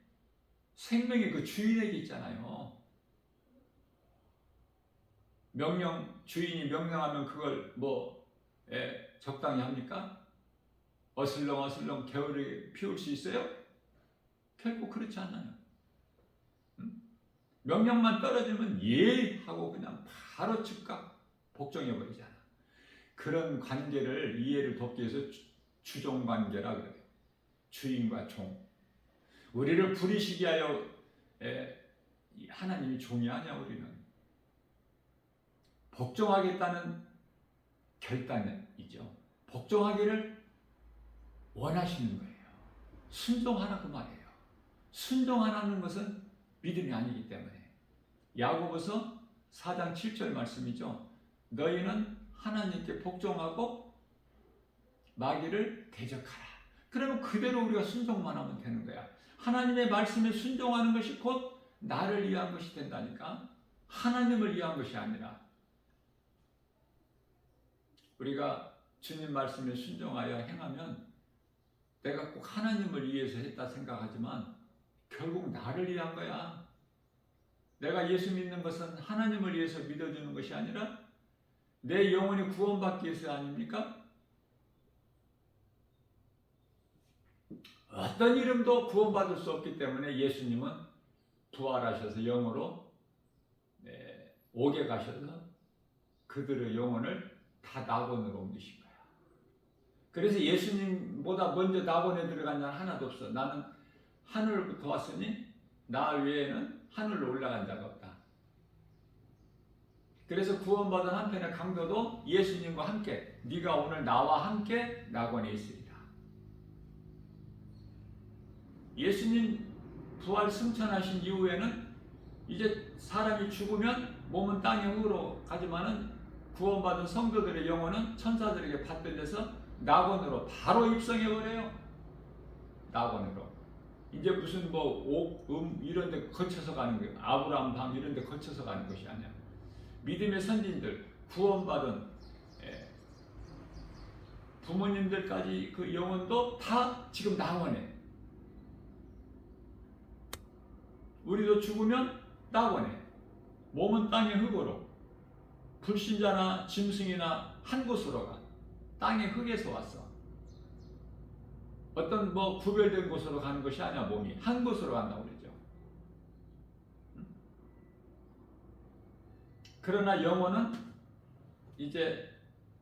생명이 그 주인에게 있잖아요. 주인이 명령하면 그걸 적당히 합니까? 어슬렁어슬렁 게으르게 피울 수 있어요? 결코 그렇지 않아요. 명령만 떨어지면 예 하고 그냥 바로 즉각 복종해버리잖아. 그런 관계를 이해를 돕기 위해서 주종관계라 그래요. 주인과 종. 우리를 부리시게 하여 하나님이 종이 아니야. 우리는 복종하겠다는 결단이죠. 복종하기를 원하시는 거예요. 순종하라 그 말이에요. 순종하라는 것은 믿음이 아니기 때문에. 야고보서 4장 7절 말씀이죠. 너희는 하나님께 복종하고 마귀를 대적하라. 그러면 그대로 우리가 순종만 하면 되는 거야. 하나님의 말씀에 순종하는 것이 곧 나를 위한 것이 된다니까. 하나님을 위한 것이 아니라. 우리가 주님 말씀에 순종하여 행하면 내가 꼭 하나님을 위해서 했다 생각하지만 결국 나를 위한 거야. 내가 예수 믿는 것은 하나님을 위해서 믿어주는 것이 아니라 내 영혼이 구원받기 위해서 아닙니까? 어떤 이름도 구원받을 수 없기 때문에 예수님은 부활하셔서 영으로 옥에 가셔서 그들의 영혼을 다 낙원으로 옮기신 거야. 그래서 예수님보다 먼저 낙원에 들어간 자는 하나도 없어. 나는 하늘부터 왔으니 나 외에는 하늘로 올라간 자가 없다. 그래서 구원받은 한편의 강도도 예수님과 함께 네가 오늘 나와 함께 낙원에 있으리라. 예수님 부활 승천하신 이후에는 이제 사람이 죽으면 몸은 땅의 흙으로 가지만은 구원받은 성도들의 영혼은 천사들에게 받들려서 낙원으로 바로 입성해버려요. 낙원으로. 이제 무슨 옥, 이런 데 거쳐서 가는 거예요. 아브라함 방 이런 데 거쳐서 가는 것이 아니야. 믿음의 선진들, 구원받은 부모님들까지 그 영혼도 다 지금 낙원에. 우리도 죽으면 낙원에. 몸은 땅의 흙으로. 불신자나 짐승이나 한 곳으로 가. 땅의 흙에서 왔어. 어떤 구별된 곳으로 가는 것이 아니야. 몸이 한 곳으로 간다고 그러죠. 그러나 영혼은 이제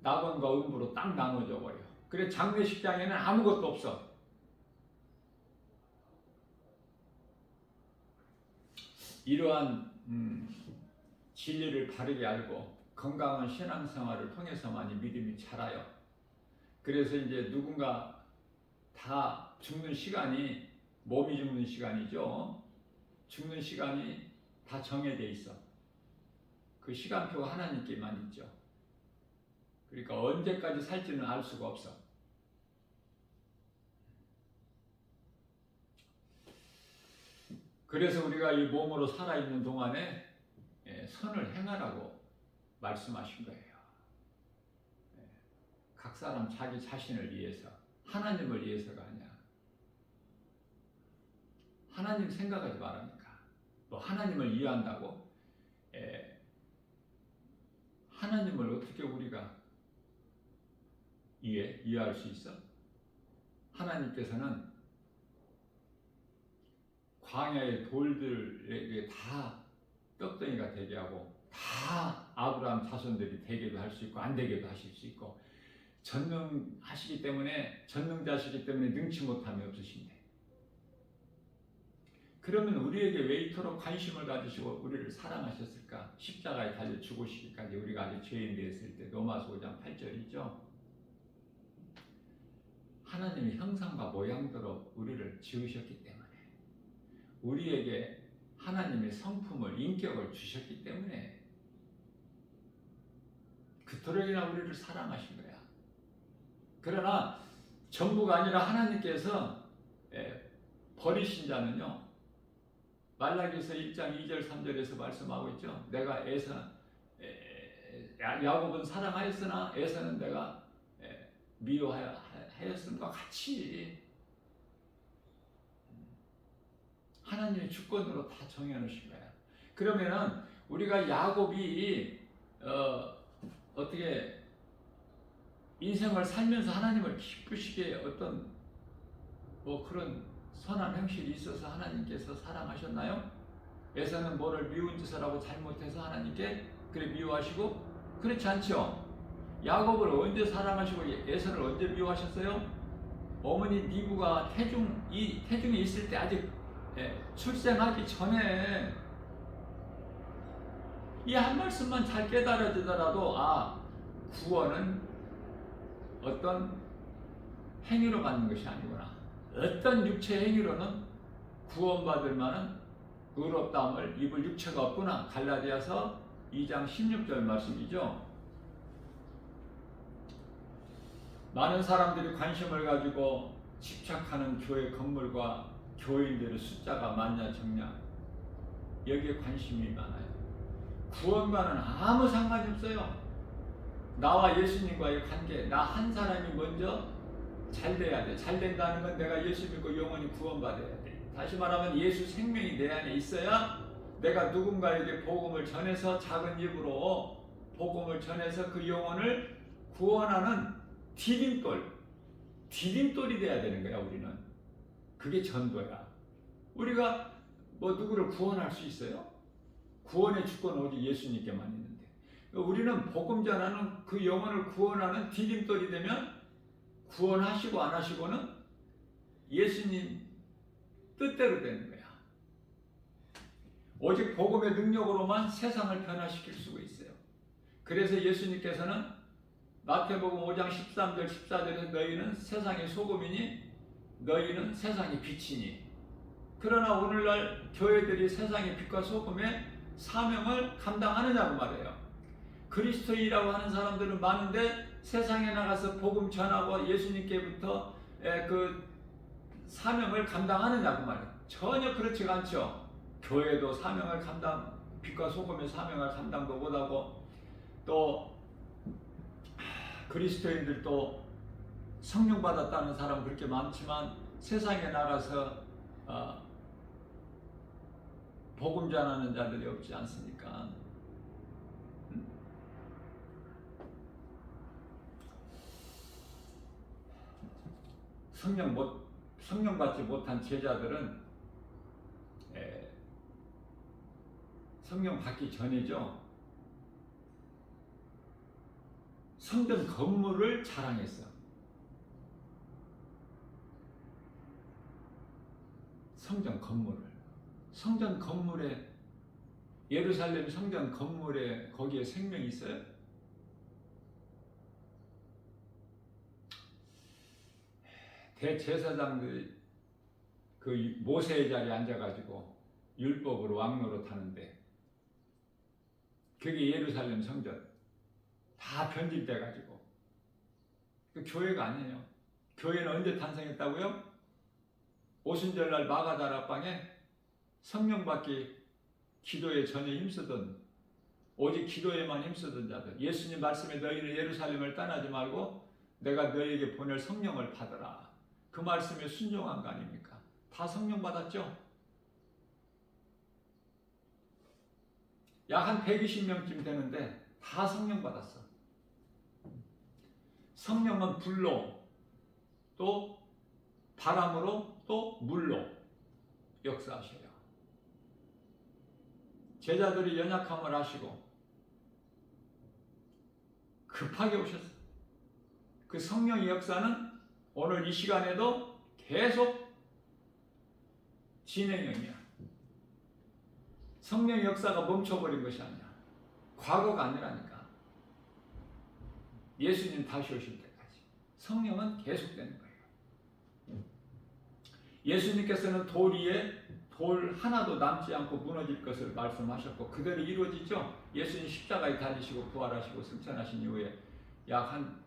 낙원과 음부로 딱 나눠져 버려. 그래 장례식장에는 아무것도 없어. 이러한 진리를 바르게 알고 건강한 신앙생활을 통해서만이 믿음이 자라요. 그래서 이제 누군가 다 죽는 시간이 몸이 죽는 시간이죠. 죽는 시간이 다 정해져 있어. 그 시간표가 하나님께만 있죠. 그러니까 언제까지 살지는 알 수가 없어. 그래서 우리가 이 몸으로 살아있는 동안에 선을 행하라고 말씀하신 거예요. 각 사람 자기 자신을 위해서, 하나님을 위해서가 아니야. 하나님 생각하지 말라니까. 뭐 하나님을 이해한다고? 하나님을 어떻게 우리가 이해할 수 있어? 하나님께서는 광야의 돌들에게 다 떡덩이가 되게 하고 다 아브라함 자손들이 되게도 할 수 있고 안 되게도 하실 수 있고 전능하시기 때문에 전능자시기 때문에 능치 못함이 없으신데 그러면 우리에게 왜 이토록 관심을 가지시고 우리를 사랑하셨을까? 십자가에 달려 죽으시기까지 우리가 아직 죄인 되었을 때 로마서 5장 8절이죠. 하나님이 형상과 모양대로 우리를 지으셨기 때문에 우리에게 하나님의 성품을 인격을 주셨기 때문에 그토록이나 우리를 사랑하신 거야. 그러나 전부가 아니라 하나님께서 버리신 자는요. 말라기서 1장 2절 3절에서 말씀하고 있죠. 내가 야곱은 사랑하였으나 에서는 내가 미워하였음과 같이 하나님의 주권으로 다 정해놓으신 거야. 그러면은 우리가 야곱이 어떻게 인생을 살면서 하나님을 기쁘시게 어떤 뭐 그런 선한 행실이 있어서 하나님께서 사랑하셨나요? 에서는 뭐를 미운 짓을 하고 잘못해서 하나님께 그래 미워하시고 그렇지 않죠. 야곱을 언제 사랑하시고 에서를 언제 미워하셨어요? 어머니 니브가 태중에 있을 때 아직 출생하기 전에 이 한 말씀만 잘 깨달아지더라도 구원은 어떤 행위로 받는 것이 아니구나. 어떤 육체 행위로는 구원받을 만한 의롭다함을 입을 육체가 없구나. 갈라디아서 2장 16절 말씀이죠. 많은 사람들이 관심을 가지고 집착하는 교회 건물과 교인들의 숫자가 많냐 적냐 여기에 관심이 많아요. 구원과는 아무 상관이 없어요. 나와 예수님과의 관계, 나 한 사람이 먼저 잘 돼야 돼. 잘 된다는 건 내가 예수 믿고 영원히 구원받아야 돼. 다시 말하면 예수 생명이 내 안에 있어야 내가 누군가에게 복음을 전해서 작은 입으로 복음을 전해서 그 영혼을 구원하는 디딤돌이 돼야 되는 거야. 우리는 그게 전도야. 우리가 뭐 누구를 구원할 수 있어요? 구원의 주권은 오직 예수님께만 있는데 우리는 복음 전하는 그 영혼을 구원하는 디딤돌이 되면 구원하시고 안 하시고는 예수님 뜻대로 되는 거야. 오직 복음의 능력으로만 세상을 변화시킬 수가 있어요. 그래서 예수님께서는 마태복음 5장 13절 14절에 너희는 세상의 소금이니 너희는 세상의 빛이니. 그러나 오늘날 교회들이 세상의 빛과 소금의 사명을 감당하느냐고 말해요. 그리스도인이라고 하는 사람들은 많은데 세상에 나가서 복음 전하고 예수님께부터 그 사명을 감당하느냐고 말해요. 전혀 그렇지가 않죠. 교회도 사명을 빛과 소금의 사명을 감당도 못하고 또 그리스도인들도 성령 받았다는 사람은 그렇게 많지만 세상에 나가서 복음 전하는 자들이 없지 않습니까? 성령 받지 못한 제자들은 성령 받기 전이죠. 성전 건물을 자랑했어. 성전 건물에 예루살렘 성전 건물에 거기에 생명이 있어요? 대제사장들이 그 모세의 자리에 앉아가지고 율법으로 왕노릇 하는데 그게 예루살렘 성전 다 변질돼가지고 그 교회가 아니에요. 교회는 언제 탄생했다고요? 오순절날 마가다락방에 성령 받기 기도에 전혀 힘쓰던 오직 기도에만 힘쓰던 자들 예수님 말씀에 너희는 예루살렘을 떠나지 말고 내가 너희에게 보낼 성령을 받으라. 그 말씀에 순종한 거 아닙니까? 다 성령 받았죠? 약 한 120명쯤 되는데 다 성령 받았어. 성령은 불로 또 바람으로 또 물로 역사하셔요. 제자들이 연약함을 아시고 급하게 오셨어요. 그 성령의 역사는 오늘 이 시간에도 계속 진행형이야. 성령의 역사가 멈춰버린 것이 아니야. 과거가 아니라니까. 예수님 다시 오실 때까지 성령은 계속되는 거예요. 예수님께서는 돌 위에 돌 하나도 남지 않고 무너질 것을 말씀하셨고 그대로 이루어지죠. 예수님 십자가에 달리시고 부활하시고 승천하신 이후에 약 한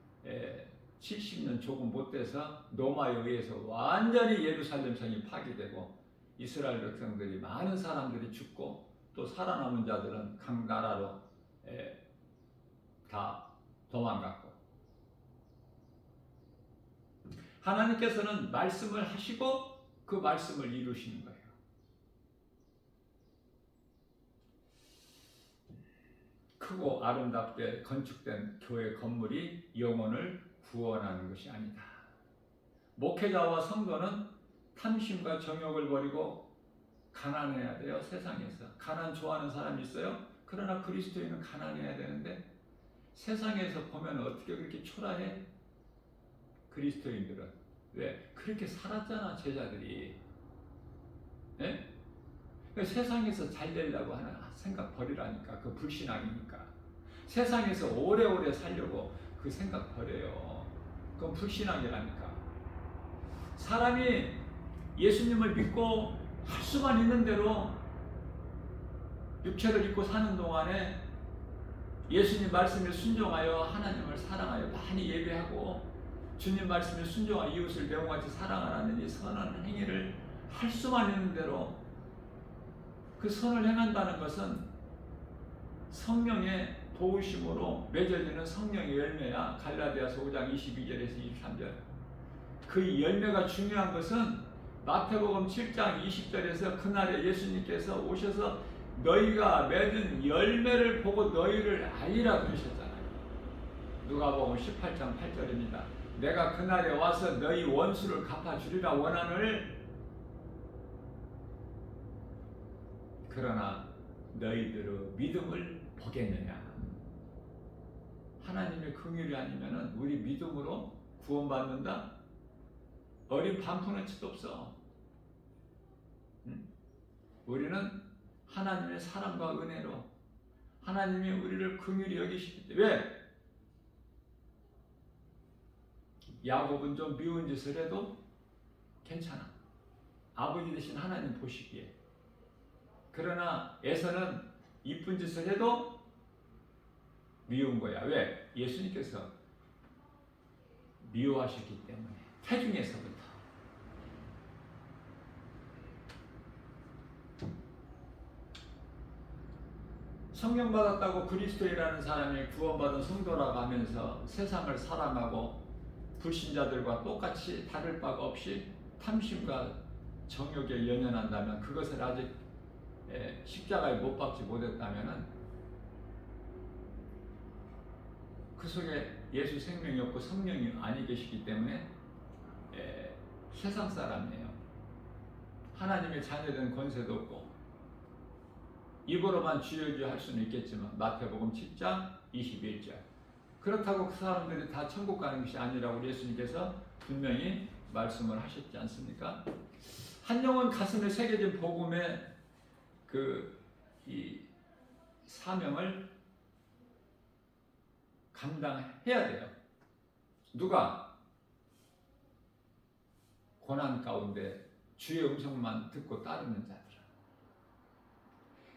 70년 조금 못 돼서 로마에 의해서 완전히 예루살렘 성이 파괴되고 이스라엘 백성들이 많은 사람들이 죽고 또 살아남은 자들은 각 나라로 다 도망갔고 하나님께서는 말씀을 하시고 그 말씀을 이루시는 거예요. 크고 아름답게 건축된 교회 건물이 영혼을 구원하는 것이 아니다. 목회자와 성도는 탐심과 정욕을 버리고 가난해야 돼요. 세상에서 가난 좋아하는 사람이 있어요. 그러나 그리스도인은 가난해야 되는데 세상에서 보면 어떻게 그렇게 초라해? 그리스도인들은 왜? 그렇게 살았잖아 제자들이. 예? 세상에서 잘 되려고 하는 생각 버리라니까. 그 불신앙이니까. 세상에서 오래오래 살려고 그 생각 버려요. 그건 불신앙이라니까. 사람이 예수님을 믿고 할 수만 있는 대로 육체를 입고 사는 동안에 예수님 말씀에 순종하여 하나님을 사랑하여 많이 예배하고 주님 말씀에 순종하여 이웃을 매우같이 사랑하라는 이 선한 행위를 할 수만 있는 대로 그 선을 행한다는 것은 성령의 도우심으로 맺어지는 성령의 열매야. 갈라디아서 5장 22절에서 23절. 그 열매가 중요한 것은 마태복음 7장 20절에서 그날에 예수님께서 오셔서 너희가 맺은 열매를 보고 너희를 알리라 그러셨잖아요. 누가복음 18장 8절입니다. 내가 그날에 와서 너희 원수를 갚아주리라 원하늘 그러나 너희들의 믿음을 보겠느냐. 하나님의 긍휼이 아니면은 우리 믿음으로 구원받는다? 어린 반푼어치도 없어. 우리는 하나님의 사랑과 은혜로 하나님이 우리를 긍휼히 여기시기 때문에 왜? 야곱은 좀 미운 짓을 해도 괜찮아. 아버지 되신 하나님 보시기에. 그러나 에서는 이쁜 짓을 해도 미운 거야. 왜? 예수님께서 미워하셨기 때문에. 태중에서부터. 성령 받았다고 그리스도이라는 사람이 구원받은 성도라고 하면서 세상을 사랑하고 불신자들과 똑같이 다를 바가 없이 탐심과 정욕에 연연한다면 그것을 아직 십자가에 못 박지 못했다면 그 속에 예수 생명이 없고 성령이 아니 계시기 때문에 세상 사람이에요. 하나님의 자녀된 권세도 없고 입으로만 주여주여 할 수는 있겠지만 마태복음 7장 21절 그렇다고 그 사람들이 다 천국 가는 것이 아니라고 예수님께서 분명히 말씀을 하셨지 않습니까? 한 영혼 가슴에 새겨진 복음의 이 사명을 감당해야 돼요. 누가? 고난 가운데 주의 음성만 듣고 따르는 자들.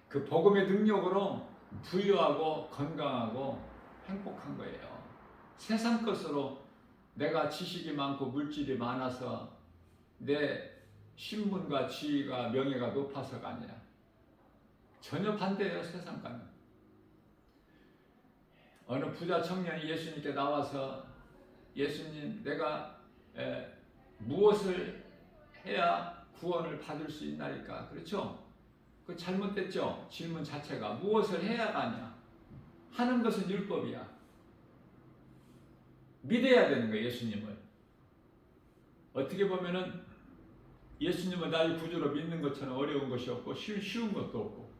그 복음의 능력으로 부유하고 건강하고 행복한 거예요. 세상 것으로 내가 지식이 많고 물질이 많아서 내 신분과 지위가 명예가 높아서가 아니라 전혀 반대예요. 세상과는. 어느 부자 청년이 예수님께 나와서 예수님, 내가 무엇을 해야 구원을 받을 수 있나이까? 그렇죠? 그 잘못됐죠? 질문 자체가. 무엇을 해야가 아니야. 하는 것은 율법이야. 믿어야 되는 거예요. 예수님을. 어떻게 보면은 예수님을 나의 구주로 믿는 것처럼 어려운 것이 없고 쉬운 것도 없고,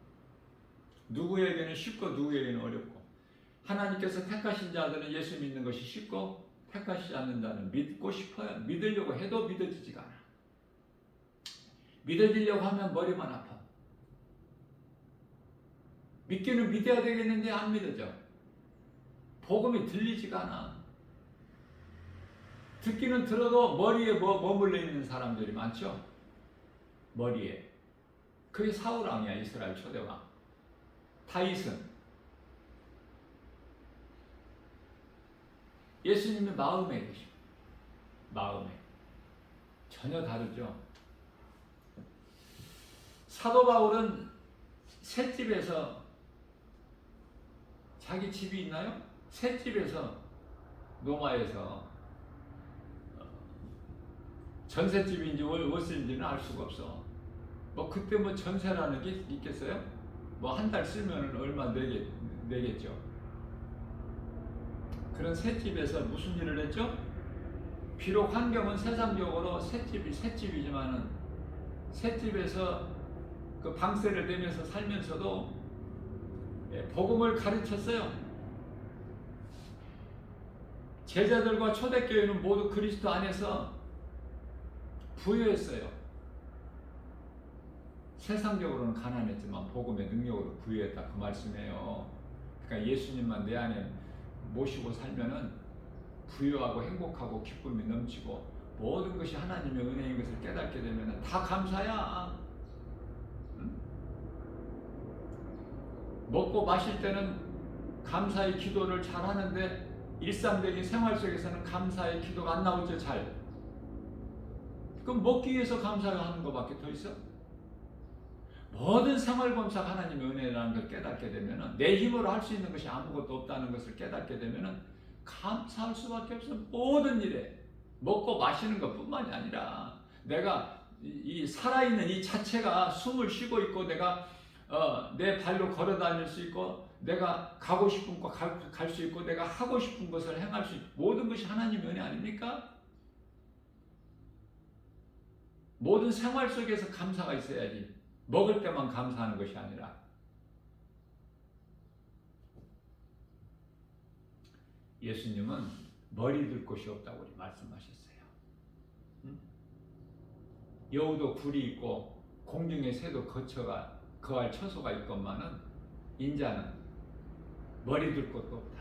누구에게는 쉽고 누구에게는 어렵고, 하나님께서 택하신 자들은 예수 믿는 것이 쉽고 택하시지 않는 자는 믿고 싶어요. 믿으려고 해도 믿어지지가 않아. 믿어지려고 하면 머리만 아파. 믿기는 믿어야 되겠는데 안 믿어져. 복음이 들리지가 않아. 듣기는 들어도 머리에 머물러 있는 사람들이 많죠. 머리에. 그게 사울왕이야. 이스라엘 초대왕. 다윗은 예수님의 마음에 계십니다. 마음에. 전혀 다르죠. 사도 바울은 셋집에서, 자기 집이 있나요? 셋집에서, 로마에서 전셋집인지 월세인지는 알 수가 없어. 그때 전세라는 게 있겠어요? 한 달 쓰면 얼마 내겠죠. 그런 셋집에서 무슨 일을 했죠? 비록 환경은 세상적으로 셋집이지만은 셋집에서 그 방세를 내면서 살면서도 복음을 가르쳤어요. 제자들과 초대교회는 모두 그리스도 안에서 부유했어요. 세상적으로는 가난했지만 복음의 능력으로 부유했다, 그 말씀이에요. 그러니까 예수님만 내 안에 모시고 살면은 부유하고 행복하고 기쁨이 넘치고 모든 것이 하나님의 은혜인 것을 깨닫게 되면은 다 감사야. 응? 먹고 마실 때는 감사의 기도를 잘 하는데 일상적인 생활 속에서는 감사의 기도가 안 나오죠, 잘. 그럼 먹기 위해서 감사하는 것밖에 더 있어? 모든 생활 범사 하나님의 은혜라는 걸 깨닫게 되면은, 내 힘으로 할 수 있는 것이 아무것도 없다는 것을 깨닫게 되면은 감사할 수밖에 없어. 모든 일에. 먹고 마시는 것뿐만이 아니라 내가 이 살아있는 이 자체가 숨을 쉬고 있고, 내가 내 발로 걸어 다닐 수 있고, 내가 가고 싶은 곳 갈 수 있고, 내가 하고 싶은 것을 행할 수 있고, 모든 것이 하나님의 은혜 아닙니까? 모든 생활 속에서 감사가 있어야지. 먹을 때만 감사하는 것이 아니라. 예수님은 머리 들 곳이 없다고 말씀하셨어요. 여우도 굴이 있고 공중의 새도 거할 처소가 있건만은 인자는 머리 들 곳도 없다.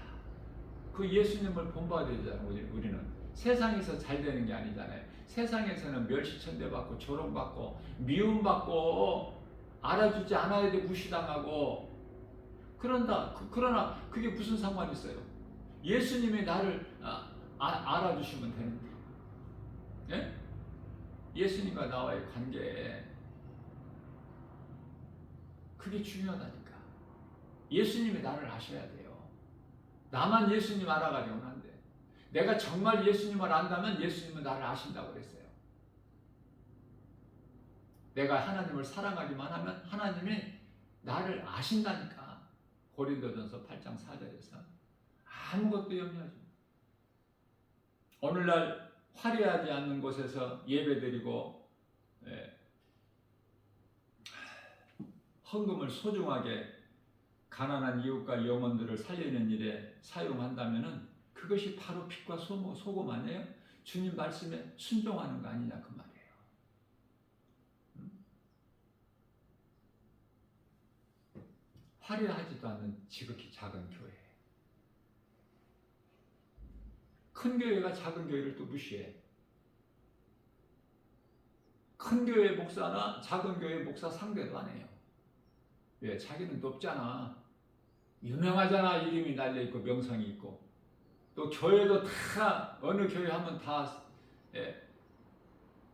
그 예수님을 본받아야 되잖아요. 우리는 세상에서 잘 되는 게 아니잖아요. 세상에서는 멸시천대받고 조롱받고 미움받고 알아주지 않아야 돼, 무시당하고 그러나 그게 무슨 상관이 있어요? 예수님이 나를 알아주시면 되는데, 예? 예수님과 나와의 관계, 그게 중요하다니까. 예수님이 나를 아셔야 돼요. 나만 예수님 알아가려고는 안 돼. 내가 정말 예수님을 안다면 예수님은 나를 아신다고 그랬어요. 내가 하나님을 사랑하기만 하면 하나님이 나를 아신다니까. 고린도전서 8장 4절에서 아무것도 염려하지 마. 오늘날 화려하지 않는 곳에서 예배드리고 헌금을 소중하게 가난한 이웃과 영혼들을 살리는 일에 사용한다면은 그것이 바로 빛과 소금 아니에요? 주님 말씀에 순종하는 거 아니냐 그 말이에요. 화려하지도 않는 지극히 작은 교회. 큰 교회가 작은 교회를 또 무시해. 큰 교회 목사나 작은 교회 목사 상대도 안 해요. 왜? 자기는 높잖아. 유명하잖아. 이름이 날려있고 명성이 있고. 또 교회도 다 어느 교회 하면 다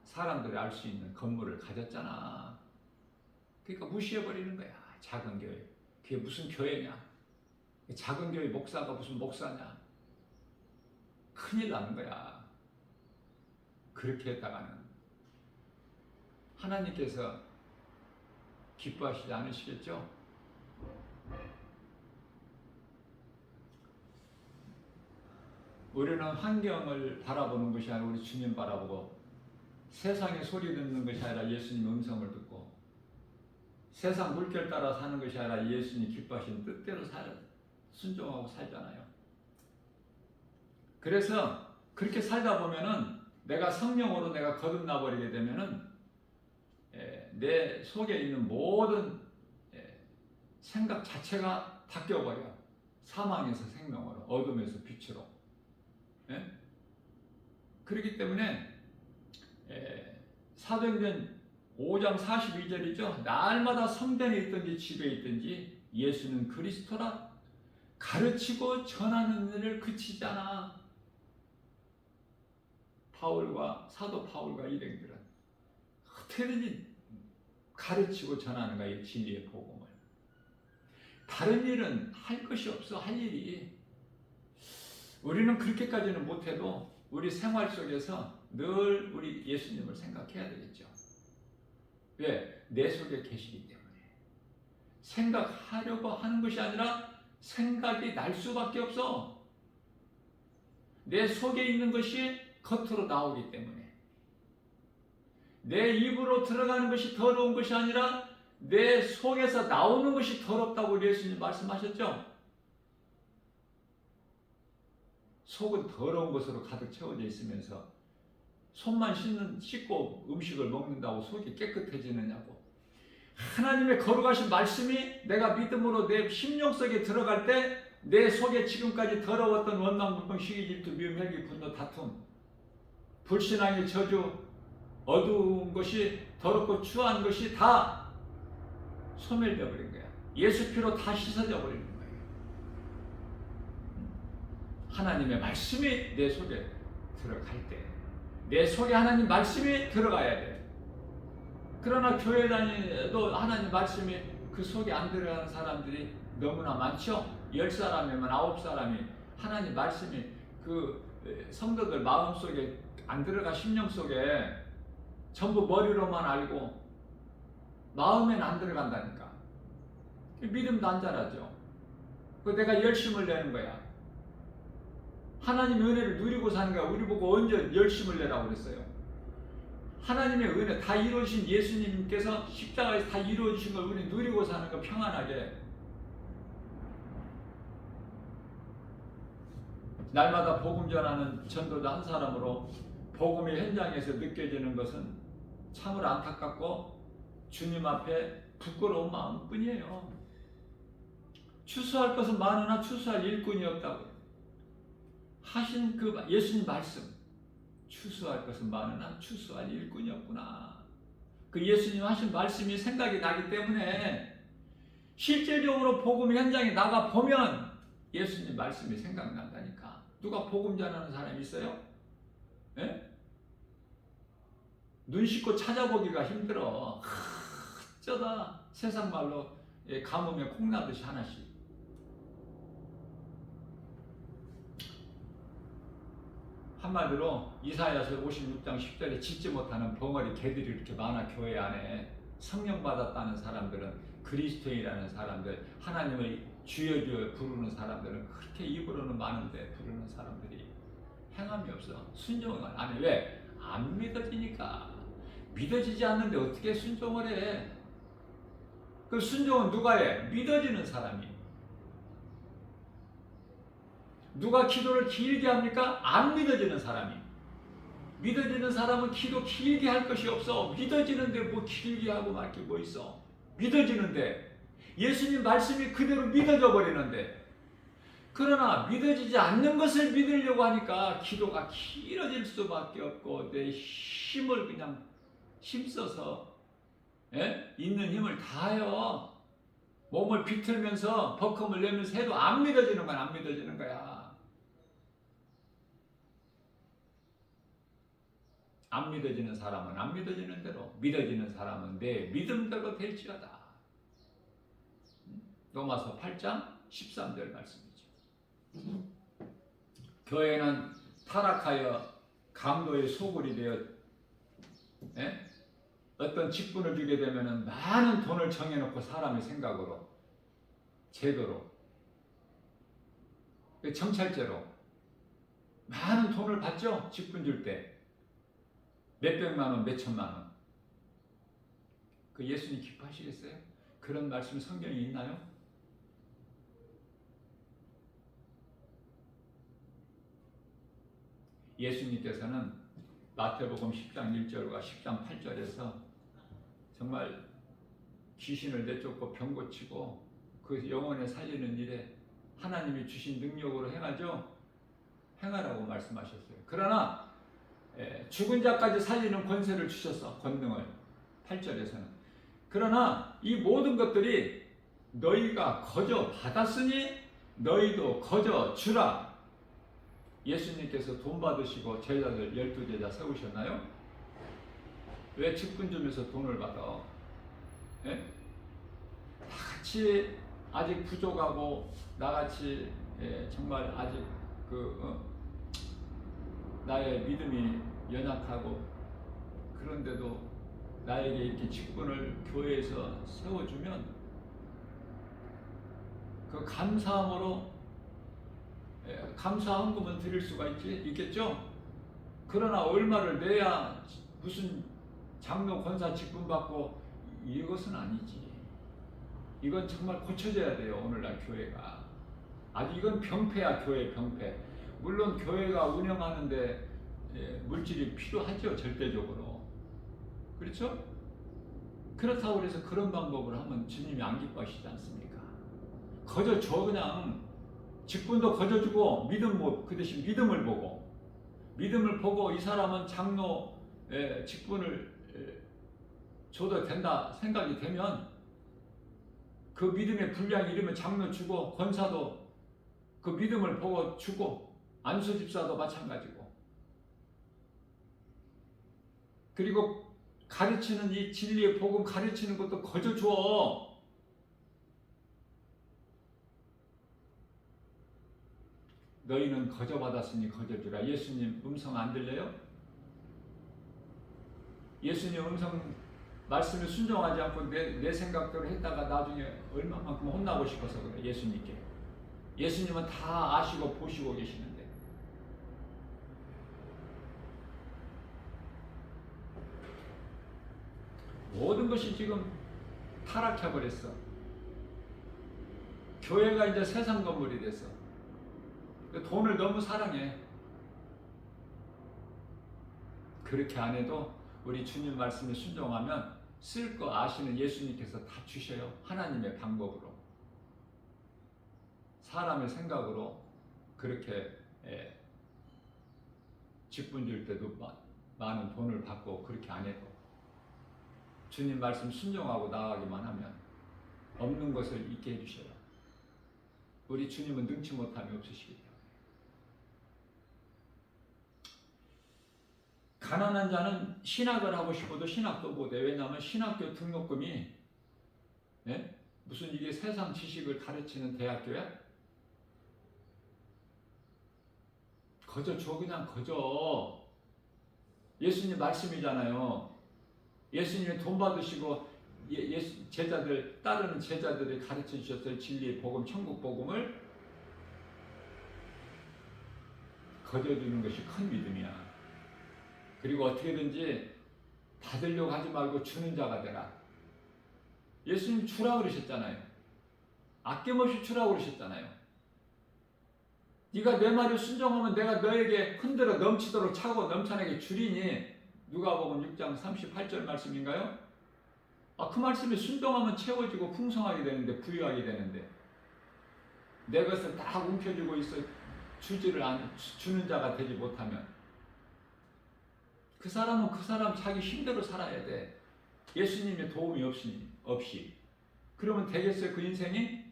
사람들이 알 수 있는 건물을 가졌잖아. 그러니까 무시해버리는 거야. 작은 교회. 그게 무슨 교회냐. 작은 교회 목사가 무슨 목사냐. 큰일 나는 거야. 그렇게 했다가는 하나님께서 기뻐하시지 않으시겠죠? 우리는 환경을 바라보는 것이 아니라 우리 주님 바라보고, 세상의 소리 듣는 것이 아니라 예수님 음성을 듣고, 세상 물결 따라 사는 것이 아니라 예수님 기뻐하시는 뜻대로 순종하고 살잖아요. 그래서 그렇게 살다 보면은 내가 성령으로 내가 거듭나 버리게 되면은 내 속에 있는 모든 생각 자체가 바뀌어버려. 사망에서 생명으로, 어둠에서 빛으로. 그렇기 때문에 사도행전 5장 42절이죠. 날마다 성전에 있든지 집에 있든지 예수는 그리스도라 가르치고 전하는 일을 그치지 않아. 사도 바울과 일행들은 어떻게든지 가르치고 전하는 거야, 이 진리의 복음을. 다른 일은 할 것이 없어, 할 일이. 우리는 그렇게까지는 못해도 우리 생활 속에서 늘 우리 예수님을 생각해야 되겠죠. 왜? 내 속에 계시기 때문에. 생각하려고 하는 것이 아니라 생각이 날 수밖에 없어. 내 속에 있는 것이 겉으로 나오기 때문에. 내 입으로 들어가는 것이 더러운 것이 아니라 내 속에서 나오는 것이 더럽다고 예수님 말씀하셨죠? 속은 더러운 것으로 가득 채워져 있으면서 손만 씻고 음식을 먹는다고 속이 깨끗해지느냐고. 하나님의 거룩하신 말씀이 내가 믿음으로 내 심령 속에 들어갈 때 내 속에 지금까지 더러웠던 원망, 불평, 시기, 질투, 미움, 혈기, 분노, 다툼, 불신앙의 저주, 어두운 것이, 더럽고 추한 것이 다 소멸되어 버린 거야. 예수 피로 다 씻어져 버리는 거예요. 하나님의 말씀이 내 속에 들어갈 때, 내 속에 하나님 말씀이 들어가야 돼. 그러나 교회 다니도 하나님 말씀이 그 속에 안 들어가는 사람들이 너무나 많죠. 10사람이면 9사람이 하나님 말씀이 그 성도들 마음속에 안 들어가. 심령 속에 전부 머리로만 알고 마음에는 안 들어간다니까. 믿음도 안 자라죠. 내가 열심을 내는 거야. 하나님의 은혜를 누리고 사는 거야. 우리 보고 언제 열심을 내라고 그랬어요? 하나님의 은혜 다 이루어진 예수님께서 십자가에서 다 이루어주신 걸 우리 누리고 사는 거, 평안하게. 날마다 복음 전하는 전도자 한 사람으로 복음의 현장에서 느껴지는 것은 참으로 안타깝고 주님 앞에 부끄러운 마음뿐이에요. 추수할 것은 많으나 추수할 일꾼이 없다고 하신 그 예수님 말씀, 추수할 것은 많으나 추수할 일꾼이 없구나. 그 예수님 하신 말씀이 생각이 나기 때문에 실질적으로 복음 현장에 나가 보면 예수님 말씀이 생각난다니까. 누가 복음 전하는 사람이 있어요? 예? 눈 씻고 찾아보기가 힘들어. 어쩌다 세상 말로 가뭄에 콩나듯이 하나씩. 한마디로 이사야서 56장 10절에 짖지 못하는 벙어리 개들이 이렇게 많아. 교회 안에 성령 받았다는 사람들은, 그리스도인이라는 사람들, 하나님을 주여 주여 부르는 사람들은 그렇게 입으로는 많은데 부르는 사람들이 행함이 없어. 순종을 안 해. 왜? 안 믿어지니까. 믿어지지 않는데 어떻게 순종을 해? 그 순종은 누가 해? 믿어지는 사람이. 누가 기도를 길게 합니까? 안 믿어지는 사람이. 믿어지는 사람은 기도 길게 할 것이 없어. 믿어지는데 뭐 길게 하고 말 게 뭐 있어. 믿어지는데 예수님 말씀이 그대로 믿어져 버리는데, 그러나 믿어지지 않는 것을 믿으려고 하니까 기도가 길어질 수밖에 없고 내 힘을 그냥 힘써서 있는 힘을 다하여 몸을 비틀면서 버금을 내면서 해도 안 믿어지는 건 안 믿어지는 거야. 안 믿어지는 사람은 안 믿어지는 대로, 믿어지는 사람은 내 믿음대로 될지어다. 로마서 8장 13절 말씀이죠. 교회는 타락하여 강도의 소굴이 되어 어떤 직분을 주게 되면 많은 돈을 정해놓고 사람의 생각으로, 제도로, 정찰제로 많은 돈을 받죠. 직분 줄 때 몇백만 원, 몇천만 원. 그 예수님 기뻐하시겠어요? 그런 말씀 성경에 있나요? 예수님께서는 마태복음 10장 1절과 10장 8절에서 정말 귀신을 내쫓고 병 고치고 그 영혼을 살리는 일에 하나님이 주신 능력으로 행하죠. 행하라고 말씀하셨어요. 그러나 죽은 자까지 살리는 권세를 주셨어. 권능을. 8절에서는. 그러나 이 모든 것들이 너희가 거저 받았으니 너희도 거저 주라. 예수님께서 돈 받으시고 제자들 12제자 세우셨나요? 왜 직분 주면서 돈을 받아? 나같이 아직 부족하고 나같이 정말 아직 나의 믿음이 연약하고 그런데도 나에게 이렇게 직분을 교회에서 세워주면 그 감사함으로 감사 헌금은 드릴 수가 있겠죠? 그러나 얼마를 내야 무슨 장로 권사 직분 받고, 이것은 아니지. 이건 정말 고쳐져야 돼요. 오늘날 교회가 아주 이건 병폐야. 교회 병폐. 물론 교회가 운영하는데 물질이 필요하죠. 절대적으로. 그렇죠? 그렇다고 해서 그런 방법을 하면 주님이 안 기뻐하시지 않습니까? 거저 줘. 그냥 직분도 거저 주고 그 대신 믿음을 보고 이 사람은 장로 직분을 줘도 된다 생각이 되면 그 믿음의 분량이 이르면 장로 주고, 권사도 그 믿음을 보고 주고, 안수 집사도 마찬가지고. 그리고 가르치는 이 진리의 복음 가르치는 것도 거저 줘. 너희는 거저 받았으니 거저 주라. 예수님 음성 안 들려요? 예수님 음성 말씀에 순종하지 않고 내 생각대로 했다가 나중에 얼마만큼 혼나고 싶어서 그래. 예수님께. 예수님은 다 아시고 보시고 계시는데. 모든 것이 지금 타락해버렸어. 교회가 이제 세상 건물이 됐어. 돈을 너무 사랑해. 그렇게 안 해도 우리 주님 말씀에 순종하면 쓸 거 아시는 예수님께서 다 주셔요. 하나님의 방법으로. 사람의 생각으로 그렇게 직분 줄 때도 많은 돈을 받고, 그렇게 안 해도 주님 말씀 순종하고 나가기만 하면 없는 것을 있게 해주셔요. 우리 주님은 능치 못함이 없으시기 때문에. 가난한 자는 신학을 하고 싶어도 신학도 못해. 왜냐하면 신학교 등록금이 무슨 이게 세상 지식을 가르치는 대학교야? 거저 줘. 그냥 거저. 예수님 말씀이잖아요. 예수님이 돈 받으시고 제자들 따르는 제자들이 가르쳐 주셨어요. 진리의 복음, 천국 복음을 거저 주는 것이 큰 믿음이야. 그리고 어떻게든지 받으려고 하지 말고 주는 자가 되라. 예수님 주라고 그러셨잖아요. 아낌없이 주라고 그러셨잖아요. 네가 내 말에 순종하면 내가 너에게 흔들어 넘치도록 차고 넘쳐나게 주리니. 누가복음 6장 38절 말씀인가요? 그 말씀에 순종하면 채워지고 풍성하게 되는데, 부유하게 되는데, 내 것을 다 움켜쥐고 있어 주는 자가 되지 못하면 그 사람은 그 사람 자기 힘대로 살아야 돼. 예수님의 도움이 없이. 그러면 되겠어요? 그 인생이?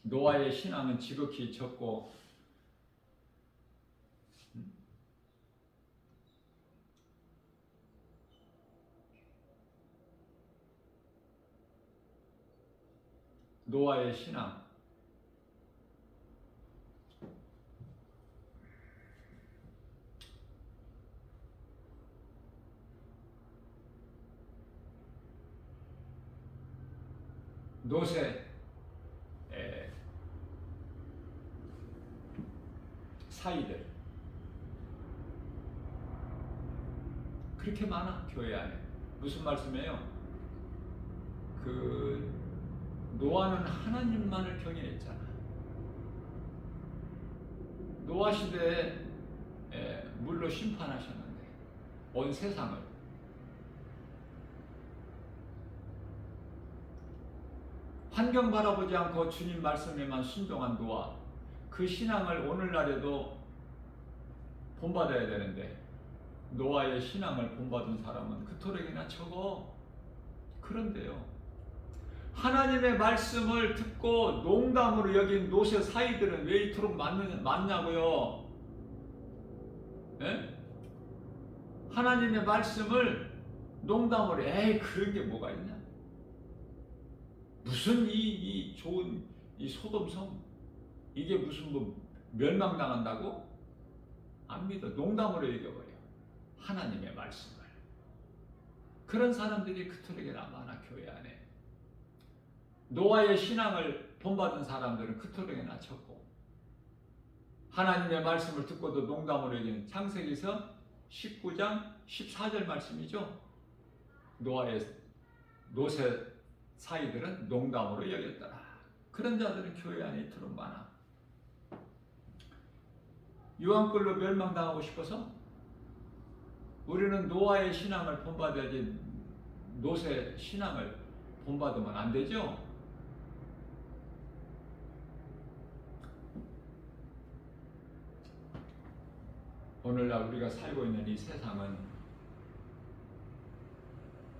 노아의 신앙은 지극히 적고, 노아의 신앙, 노새 사이들 그렇게 많아. 교회 안에. 무슨 말씀이에요? 그 노아는 하나님만을 경외했잖아. 노아 시대에 물로 심판하셨는데 온 세상을. 환경 바라보지 않고 주님 말씀에만 순종한 노아, 그 신앙을 오늘날에도 본받아야 되는데, 노아의 신앙을 본받은 사람은 그토록이나 적어. 그런데요, 하나님의 말씀을 듣고 농담으로 여긴 노새 사이들은 왜 이토록 많냐고요? 예? 하나님의 말씀을 농담으로, 에이 그런 게 뭐가 있냐? 무슨 이 좋은 이 소돔성, 이게 무슨 뭐 멸망당한다고? 안 믿어. 농담으로 얘기해버려. 하나님의 말씀을. 그런 사람들이 그토록이나 많아. 교회 안에. 노아의 신앙을 본받은 사람들은 그토록이나 적고, 하나님의 말씀을 듣고도 농담으로 얘기는 창세기서 19장 14절 말씀이죠. 노새 사이들은 농담으로 여겼더라. 그런 자들은 교회 안에 이토록 많아. 유황불로 멸망당하고 싶어서? 우리는 노아의 신앙을 본받아야지 노새 신앙을 본받으면 안 되죠. 오늘날 우리가 살고 있는 이 세상은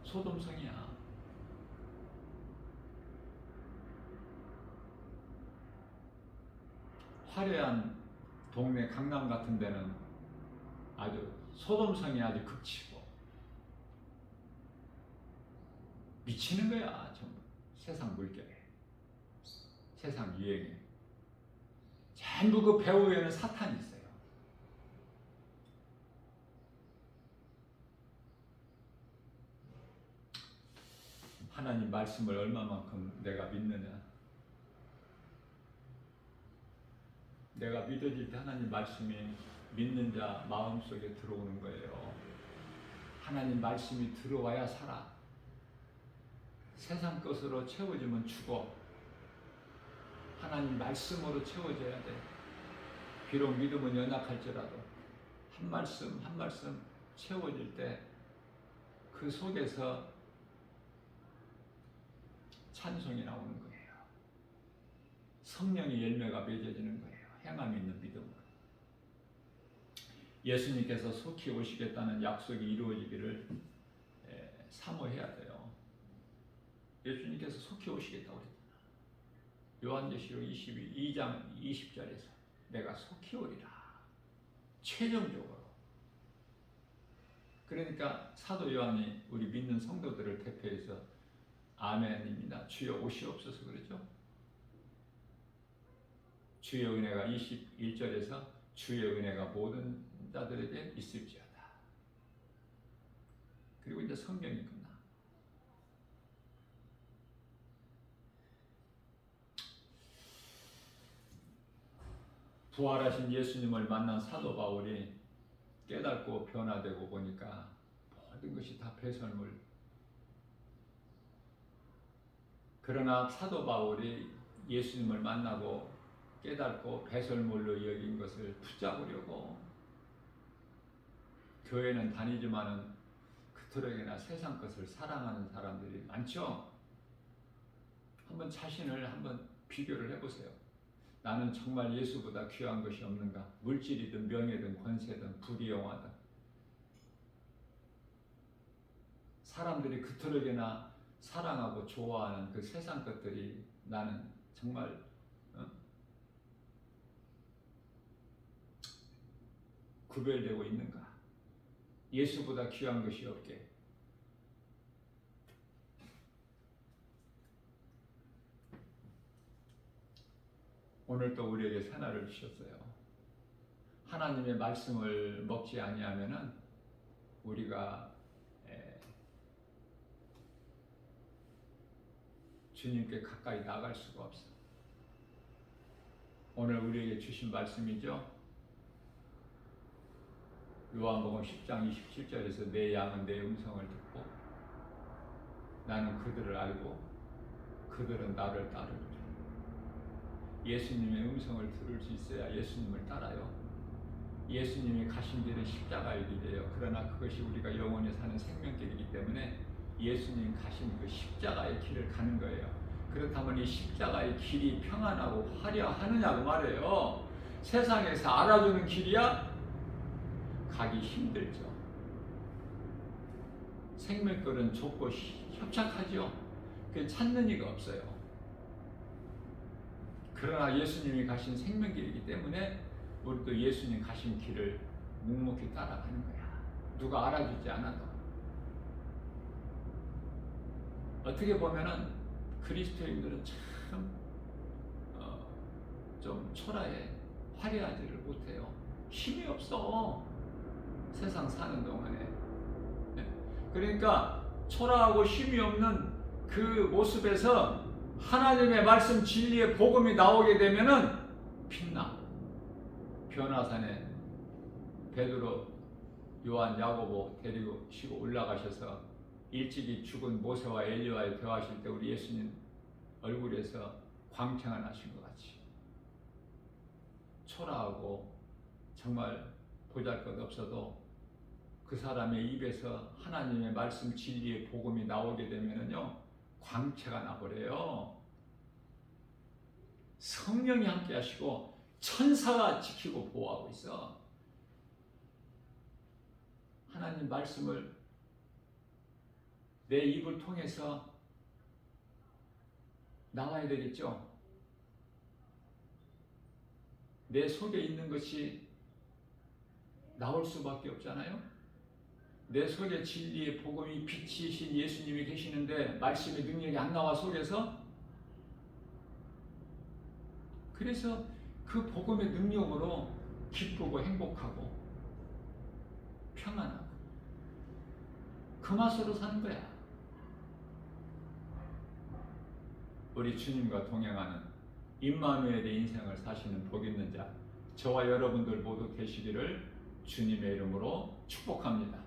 소돔성이야. 화려한 동네 강남 같은 데는 아주 소돔성이 아주 극치고 미치는 거야. 전부 세상 물결에, 세상 유행에. 전부 그 배후에는 사탄이 있어요. 하나님 말씀을 얼마만큼 내가 믿느냐. 내가 믿어질 때 하나님 말씀이 믿는 자 마음속에 들어오는 거예요. 하나님 말씀이 들어와야 살아. 세상 것으로 채워지면 죽어. 하나님 말씀으로 채워져야 돼. 비록 믿음은 연약할지라도 한 말씀 한 말씀 채워질 때 그 속에서 찬송이 나오는 거예요. 성령의 열매가 맺어지는 거예요. 행함이 있는 믿음으로. 예수님께서 속히 오시겠다는 약속이 이루어지기를 사모해야 돼요. 예수님께서 속히 오시겠다고 그랬잖아. 요한계시록 22장 20절에서 내가 속히 오리라. 최종적으로. 그러니까 사도 요한이 우리 믿는 성도들을 대표해서 아멘입니다. 주여 오시옵소서 그러죠. 주의 은혜가 21절에서 주의 은혜가 모든 자들에게 있을지어다. 그리고 이제 성경이 끝나. 부활하신 예수님을 만난 사도 바울이 깨닫고 변화되고 보니까 모든 것이 다 배설물. 그러나 사도 바울이 예수님을 만나고 깨닫고 배설물로 여긴 것을 붙잡으려고 교회는 다니지만은 그토록이나 세상 것을 사랑하는 사람들이 많죠. 한번 자신을 한번 비교를 해보세요. 나는 정말 예수보다 귀한 것이 없는가? 물질이든 명예든 권세든 부귀 영화든 사람들이 그토록이나 사랑하고 좋아하는 그 세상 것들이 나는 정말 구별되고 있는가? 예수보다 귀한 것이 없게. 오늘 또 우리에게 새날을 주셨어요. 하나님의 말씀을 먹지 아니하면은 우리가 주님께 가까이 나갈 수가 없어. 오늘 우리에게 주신 말씀이죠. 요한복음 10장 27절에서 내 양은 내 음성을 듣고 나는 그들을 알고 그들은 나를 따르리라. 예수님의 음성을 들을 수 있어야 예수님을 따라요. 예수님이 가신 길은 십자가의 길이에요. 그러나 그것이 우리가 영원히 사는 생명길이기 때문에 예수님 가신 그 십자가의 길을 가는 거예요. 그렇다면 이 십자가의 길이 평안하고 화려하느냐고 말이에요. 세상에서 알아주는 길이야? 가기 힘들죠. 생명길은 좁고 협착하죠. 그 찾는 이가 없어요. 그러나 예수님이 가신 생명길이기 때문에 우리도 예수님 가신 길을 묵묵히 따라가는 거야. 누가 알아주지 않아도. 어떻게 보면은 그리스도인들은 참 좀 초라해. 화려하지를 못해요. 힘이 없어. 세상 사는 동안에. 그러니까 초라하고 힘이 없는 그 모습에서 하나님의 말씀 진리의 복음이 나오게 되면은 빛나. 변화산에 베드로, 요한, 야고보 데리고 쉬고 올라가셔서 일찍이 죽은 모세와 엘리야와 대화하실 때 우리 예수님 얼굴에서 광채가 나신 것 같이 초라하고 정말 보잘것없어도 그 사람의 입에서 하나님의 말씀 진리의 복음이 나오게 되면은요 광채가 나버려요. 성령이 함께 하시고 천사가 지키고 보호하고 있어. 하나님 말씀을 내 입을 통해서 나와야 되겠죠. 내 속에 있는 것이 나올 수밖에 없잖아요. 내 속에 진리의 복음이 빛이신 예수님이 계시는데 말씀의 능력이 안 나와 속에서. 그래서 그 복음의 능력으로 기쁘고 행복하고 평안하고 그 맛으로 사는 거야. 우리 주님과 동행하는 임마누엘의 인생을 사시는 복 있는 자 저와 여러분들 모두 되시기를 주님의 이름으로 축복합니다.